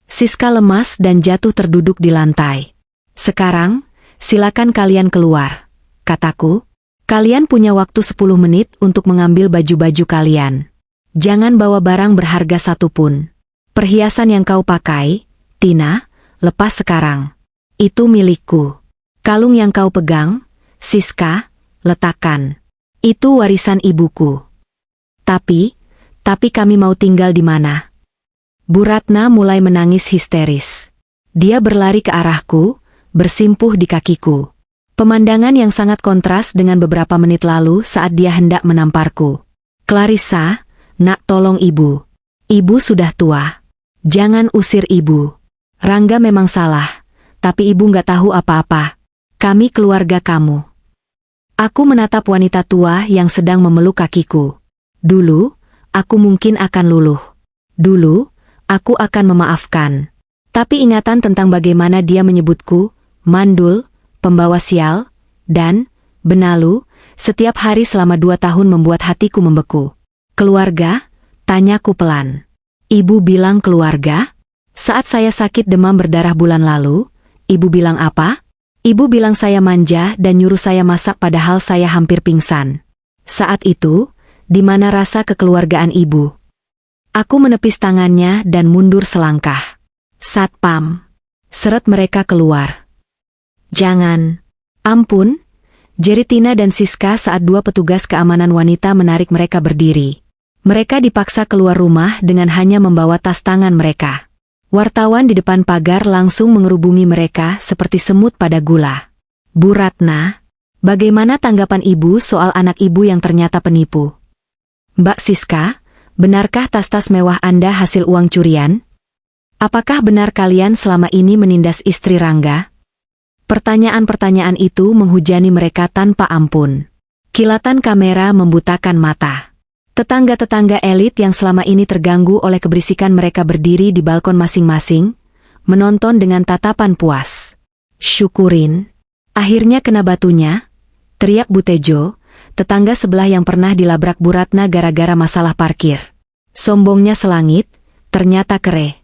Siska lemas dan jatuh terduduk di lantai. "Sekarang, silakan kalian keluar," kataku. "Kalian punya waktu 10 menit untuk mengambil baju-baju kalian. Jangan bawa barang berharga satupun. Perhiasan yang kau pakai, Tina, lepas sekarang. Itu milikku. Kalung yang kau pegang, Siska, letakkan. Itu warisan ibuku." Tapi kami mau tinggal di mana?" Bu Ratna mulai menangis histeris. Dia berlari ke arahku, bersimpuh di kakiku. Pemandangan yang sangat kontras dengan beberapa menit lalu saat dia hendak menamparku. "Clarissa, nak, tolong Ibu. Ibu sudah tua. Jangan usir Ibu. Rangga memang salah, tapi Ibu nggak tahu apa-apa. Kami keluarga kamu." Aku menatap wanita tua yang sedang memeluk kakiku. Dulu, aku mungkin akan luluh. Dulu, aku akan memaafkan. Tapi ingatan tentang bagaimana dia menyebutku, mandul, pembawa sial, dan benalu, setiap hari selama 2 tahun membuat hatiku membeku. "Keluarga?" tanyaku pelan. "Ibu bilang keluarga? Saat saya sakit demam berdarah bulan lalu, Ibu bilang apa? Ibu bilang saya manja dan nyuruh saya masak padahal saya hampir pingsan. Saat itu, di mana rasa kekeluargaan Ibu?" Aku menepis tangannya dan mundur selangkah. "Satpam!" seret mereka keluar. "Jangan." "Ampun," jerit Tina dan Siska saat 2 petugas keamanan wanita menarik mereka berdiri. Mereka dipaksa keluar rumah dengan hanya membawa tas tangan mereka. Wartawan di depan pagar langsung mengerubungi mereka seperti semut pada gula. "Bu Ratna, bagaimana tanggapan Ibu soal anak Ibu yang ternyata penipu?" "Mbak Siska, benarkah tas-tas mewah Anda hasil uang curian? Apakah benar kalian selama ini menindas istri Rangga?" Pertanyaan-pertanyaan itu menghujani mereka tanpa ampun. Kilatan kamera membutakan mata. Tetangga-tetangga elit yang selama ini terganggu oleh keberisikan mereka berdiri di balkon masing-masing, menonton dengan tatapan puas. "Syukurin. Akhirnya kena batunya," teriak Bu Tejo, tetangga sebelah yang pernah dilabrak Bu Ratna gara-gara masalah parkir. Sombongnya selangit, ternyata kere.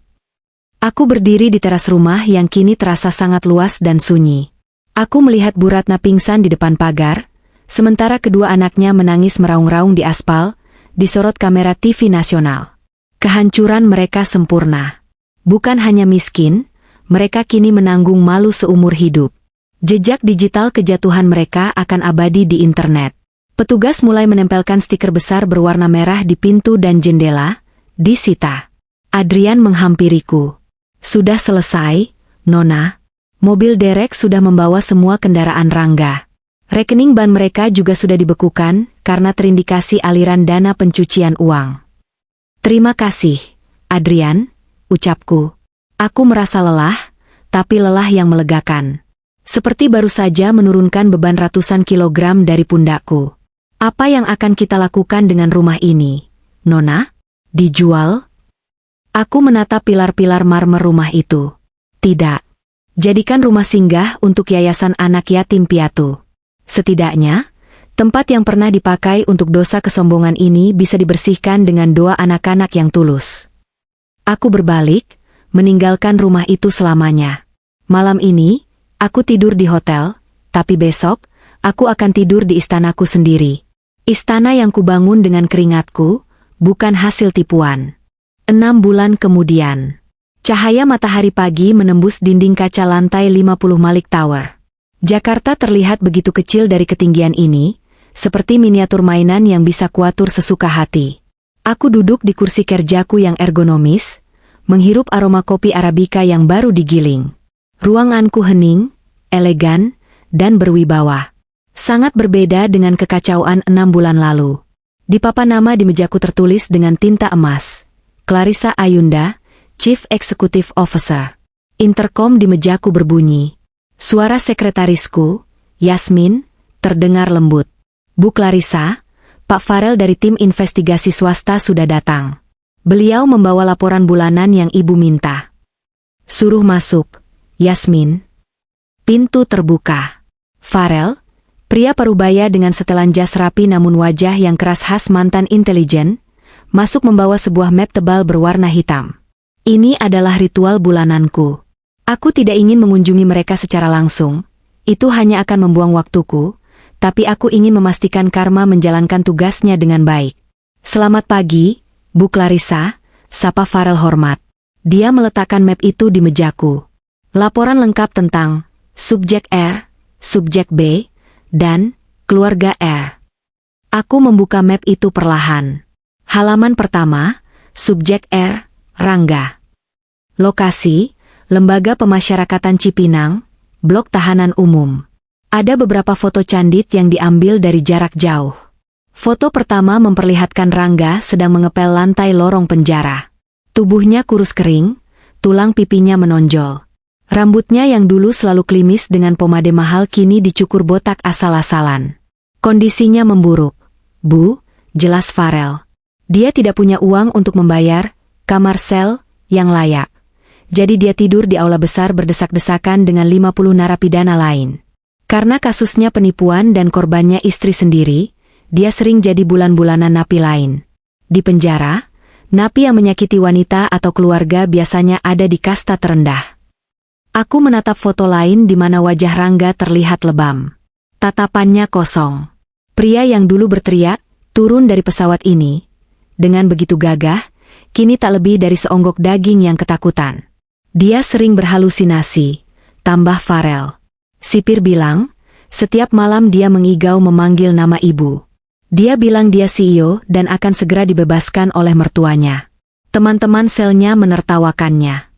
Aku berdiri di teras rumah yang kini terasa sangat luas dan sunyi. Aku melihat Bu Ratna pingsan di depan pagar, sementara kedua anaknya menangis meraung-raung di aspal, disorot kamera TV nasional. Kehancuran mereka sempurna. Bukan hanya miskin, mereka kini menanggung malu seumur hidup. Jejak digital kejatuhan mereka akan abadi di internet. Petugas mulai menempelkan stiker besar berwarna merah di pintu dan jendela, disita. Adrian menghampiriku. "Sudah selesai, Nona. Mobil derek sudah membawa semua kendaraan Rangga. Rekening ban mereka juga sudah dibekukan karena terindikasi aliran dana pencucian uang." "Terima kasih, Adrian," ucapku. Aku merasa lelah, tapi lelah yang melegakan. Seperti baru saja menurunkan beban ratusan kilogram dari pundakku. Apa yang akan kita lakukan dengan rumah ini, Nona? Dijual? Aku menatap pilar-pilar marmer rumah itu. Tidak. Jadikan rumah singgah untuk yayasan anak yatim piatu. Setidaknya, tempat yang pernah dipakai untuk dosa kesombongan ini bisa dibersihkan dengan doa anak-anak yang tulus. Aku berbalik, meninggalkan rumah itu selamanya. Malam ini, aku tidur di hotel, tapi besok, aku akan tidur di istanaku sendiri. Istana yang kubangun dengan keringatku, bukan hasil tipuan. 6 bulan kemudian, cahaya matahari pagi menembus dinding kaca lantai 50 Malik Tower. Jakarta terlihat begitu kecil dari ketinggian ini, seperti miniatur mainan yang bisa kuatur sesuka hati. Aku duduk di kursi kerjaku yang ergonomis, menghirup aroma kopi Arabica yang baru digiling. Ruanganku hening, elegan, dan berwibawa. Sangat berbeda dengan kekacauan 6 bulan lalu. Di papan nama di mejaku tertulis dengan tinta emas, Clarissa Ayunda, Chief Executive Officer. Intercom di mejaku berbunyi. Suara sekretarisku, Yasmin, terdengar lembut. Bu Clarissa, Pak Farel dari tim investigasi swasta sudah datang. Beliau membawa laporan bulanan yang ibu minta. Suruh masuk, Yasmin. Pintu terbuka. Farel, pria parubaya dengan setelan jas rapi namun wajah yang keras khas mantan intelijen, masuk membawa sebuah map tebal berwarna hitam. Ini adalah ritual bulananku. Aku tidak ingin mengunjungi mereka secara langsung, itu hanya akan membuang waktuku, tapi aku ingin memastikan Karma menjalankan tugasnya dengan baik. Selamat pagi, Bu Clarissa, sapa Farel hormat. Dia meletakkan map itu di mejaku. Laporan lengkap tentang subjek R, subjek B, dan keluarga R. Aku membuka map itu perlahan. Halaman pertama, subjek R, Rangga. Lokasi, Lembaga Pemasyarakatan Cipinang, Blok Tahanan Umum. Ada beberapa foto candid yang diambil dari jarak jauh. Foto pertama memperlihatkan Rangga sedang mengepel lantai lorong penjara. Tubuhnya kurus kering, tulang pipinya menonjol. Rambutnya yang dulu selalu klimis dengan pomade mahal kini dicukur botak asal-asalan. Kondisinya memburuk. Bu, jelas Farel. Dia tidak punya uang untuk membayar kamar sel yang layak. Jadi dia tidur di aula besar berdesak-desakan dengan 50 narapidana lain. Karena kasusnya penipuan dan korbannya istri sendiri, dia sering jadi bulan-bulanan napi lain. Di penjara, napi yang menyakiti wanita atau keluarga biasanya ada di kasta terendah. Aku menatap foto lain di mana wajah Rangga terlihat lebam. Tatapannya kosong. Pria yang dulu berteriak, turun dari pesawat ini, dengan begitu gagah, kini tak lebih dari seonggok daging yang ketakutan. Dia sering berhalusinasi, tambah Farel. Sipir bilang, setiap malam dia mengigau memanggil nama ibu. Dia bilang dia CEO dan akan segera dibebaskan oleh mertuanya. Teman-teman selnya menertawakannya.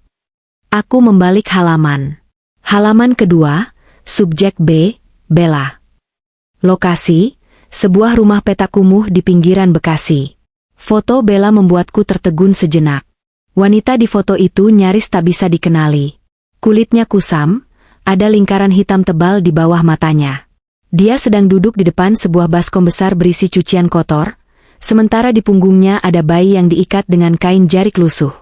Aku membalik halaman. Halaman kedua, subjek B, Bella. Lokasi, sebuah rumah petak kumuh di pinggiran Bekasi. Foto Bella membuatku tertegun sejenak. Wanita di foto itu nyaris tak bisa dikenali. Kulitnya kusam, ada lingkaran hitam tebal di bawah matanya. Dia sedang duduk di depan sebuah baskom besar berisi cucian kotor, sementara di punggungnya ada bayi yang diikat dengan kain jarik lusuh.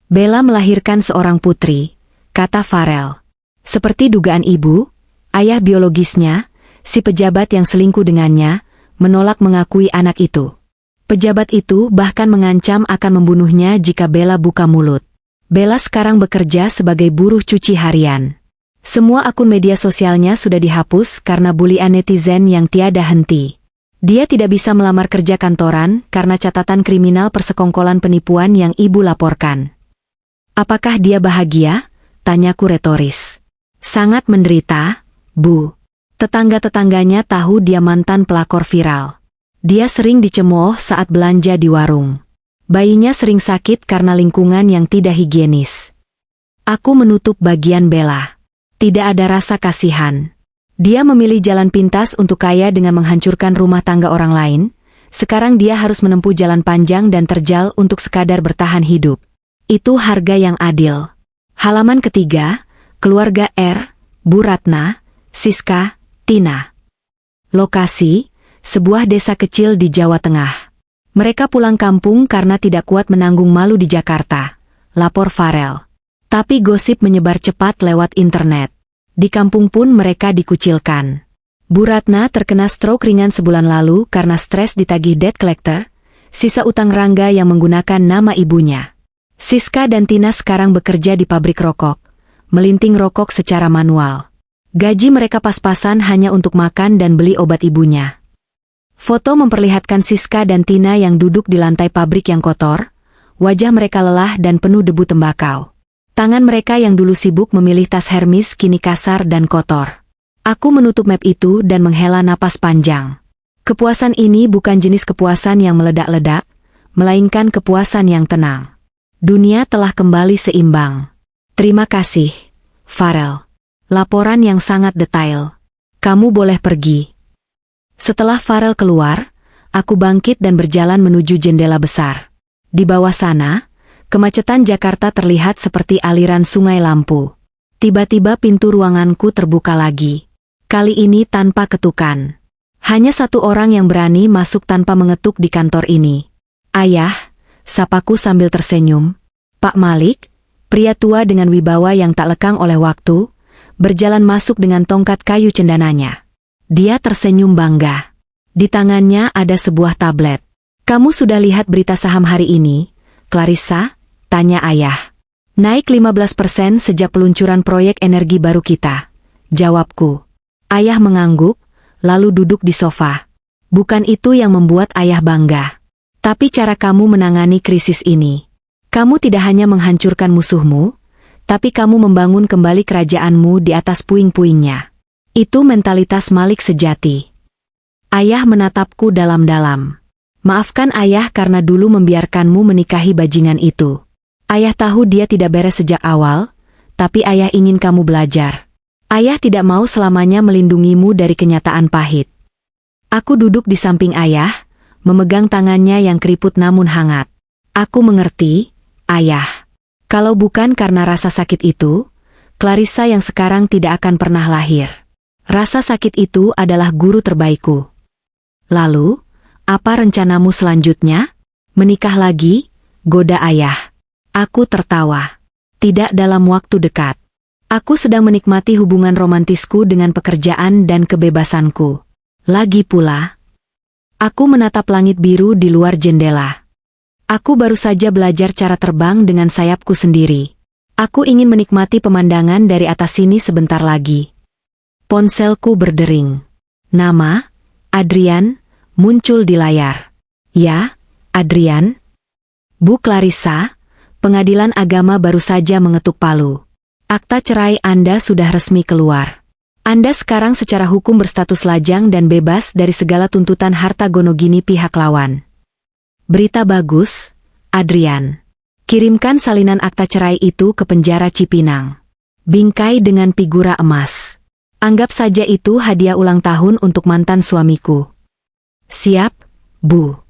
Bella melahirkan seorang putri, kata Farel. Seperti dugaan ibu, ayah biologisnya, si pejabat yang selingkuh dengannya, menolak mengakui anak itu. Pejabat itu bahkan mengancam akan membunuhnya jika Bella buka mulut. Bella sekarang bekerja sebagai buruh cuci harian. Semua akun media sosialnya sudah dihapus karena bulian netizen yang tiada henti. Dia tidak bisa melamar kerja kantoran karena catatan kriminal persekongkolan penipuan yang ibu laporkan. Apakah dia bahagia? Tanyaku retoris. Sangat menderita, Bu. Tetangga-tetangganya tahu dia mantan pelakor viral. Dia sering dicemooh saat belanja di warung. Bayinya sering sakit karena lingkungan yang tidak higienis. Aku menutup bagian Bella. Tidak ada rasa kasihan. Dia memilih jalan pintas untuk kaya dengan menghancurkan rumah tangga orang lain. Sekarang dia harus menempuh jalan panjang dan terjal untuk sekadar bertahan hidup. Itu harga yang adil. Halaman ketiga, keluarga R, Bu Ratna, Siska, Tina. Lokasi, sebuah desa kecil di Jawa Tengah. Mereka pulang kampung karena tidak kuat menanggung malu di Jakarta, lapor Farel. Tapi gosip menyebar cepat lewat internet. Di kampung pun mereka dikucilkan. Bu Ratna terkena stroke ringan sebulan lalu karena stres ditagih debt collector, sisa utang Rangga yang menggunakan nama ibunya. Siska dan Tina sekarang bekerja di pabrik rokok, melinting rokok secara manual. Gaji mereka pas-pasan hanya untuk makan dan beli obat ibunya. Foto memperlihatkan Siska dan Tina yang duduk di lantai pabrik yang kotor, wajah mereka lelah dan penuh debu tembakau. Tangan mereka yang dulu sibuk memilih tas Hermes kini kasar dan kotor. Aku menutup map itu dan menghela napas panjang. Kepuasan ini bukan jenis kepuasan yang meledak-ledak, melainkan kepuasan yang tenang. Dunia telah kembali seimbang. Terima kasih, Farel. Laporan yang sangat detail. Kamu boleh pergi. Setelah Farel keluar, aku bangkit dan berjalan menuju jendela besar. Di bawah sana, kemacetan Jakarta terlihat seperti aliran sungai lampu. Tiba-tiba pintu ruanganku terbuka lagi. Kali ini tanpa ketukan. Hanya satu orang yang berani masuk tanpa mengetuk di kantor ini. Ayah, sapaku sambil tersenyum. Pak Malik, pria tua dengan wibawa yang tak lekang oleh waktu, berjalan masuk dengan tongkat kayu cendananya. Dia tersenyum bangga. Di tangannya ada sebuah tablet. Kamu sudah lihat berita saham hari ini, Clarissa? Tanya ayah. Naik 15% sejak peluncuran proyek energi baru kita. Jawabku. Ayah mengangguk, lalu duduk di sofa. Bukan itu yang membuat ayah bangga. Tapi cara kamu menangani krisis ini. Kamu tidak hanya menghancurkan musuhmu, tapi kamu membangun kembali kerajaanmu di atas puing-puingnya. Itu mentalitas Malik sejati. Ayah menatapku dalam-dalam. Maafkan ayah karena dulu membiarkanmu menikahi bajingan itu. Ayah tahu dia tidak beres sejak awal, tapi ayah ingin kamu belajar. Ayah tidak mau selamanya melindungimu dari kenyataan pahit. Aku duduk di samping ayah, memegang tangannya yang keriput namun hangat. Aku mengerti, ayah. Kalau bukan karena rasa sakit itu, Clarissa yang sekarang tidak akan pernah lahir. Rasa sakit itu adalah guru terbaikku. Lalu, apa rencanamu selanjutnya? Menikah lagi? Goda ayah. Aku tertawa. Tidak dalam waktu dekat. Aku sedang menikmati hubungan romantisku dengan pekerjaan dan kebebasanku. Lagi pula, aku menatap langit biru di luar jendela. Aku baru saja belajar cara terbang dengan sayapku sendiri. Aku ingin menikmati pemandangan dari atas sini sebentar lagi. Ponselku berdering. Nama, Adrian, muncul di layar. Ya, Adrian. Bu Clarissa, pengadilan agama baru saja mengetuk palu. Akta cerai Anda sudah resmi keluar. Anda sekarang secara hukum berstatus lajang dan bebas dari segala tuntutan harta gonogini pihak lawan. Berita bagus, Adrian. Kirimkan salinan akta cerai itu ke penjara Cipinang. Bingkai dengan figura emas. Anggap saja itu hadiah ulang tahun untuk mantan suamiku. Siap, Bu.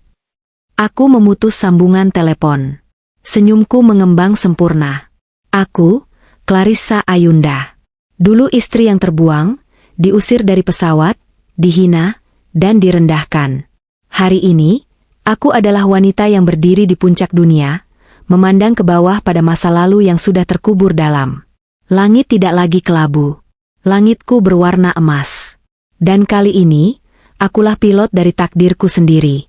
Aku memutus sambungan telepon. Senyumku mengembang sempurna. Aku, Clarissa Ayunda. Dulu istri yang terbuang, diusir dari pesawat, dihina, dan direndahkan. Hari ini, aku adalah wanita yang berdiri di puncak dunia, memandang ke bawah pada masa lalu yang sudah terkubur dalam. Langit tidak lagi kelabu. Langitku berwarna emas. Dan kali ini, akulah pilot dari takdirku sendiri.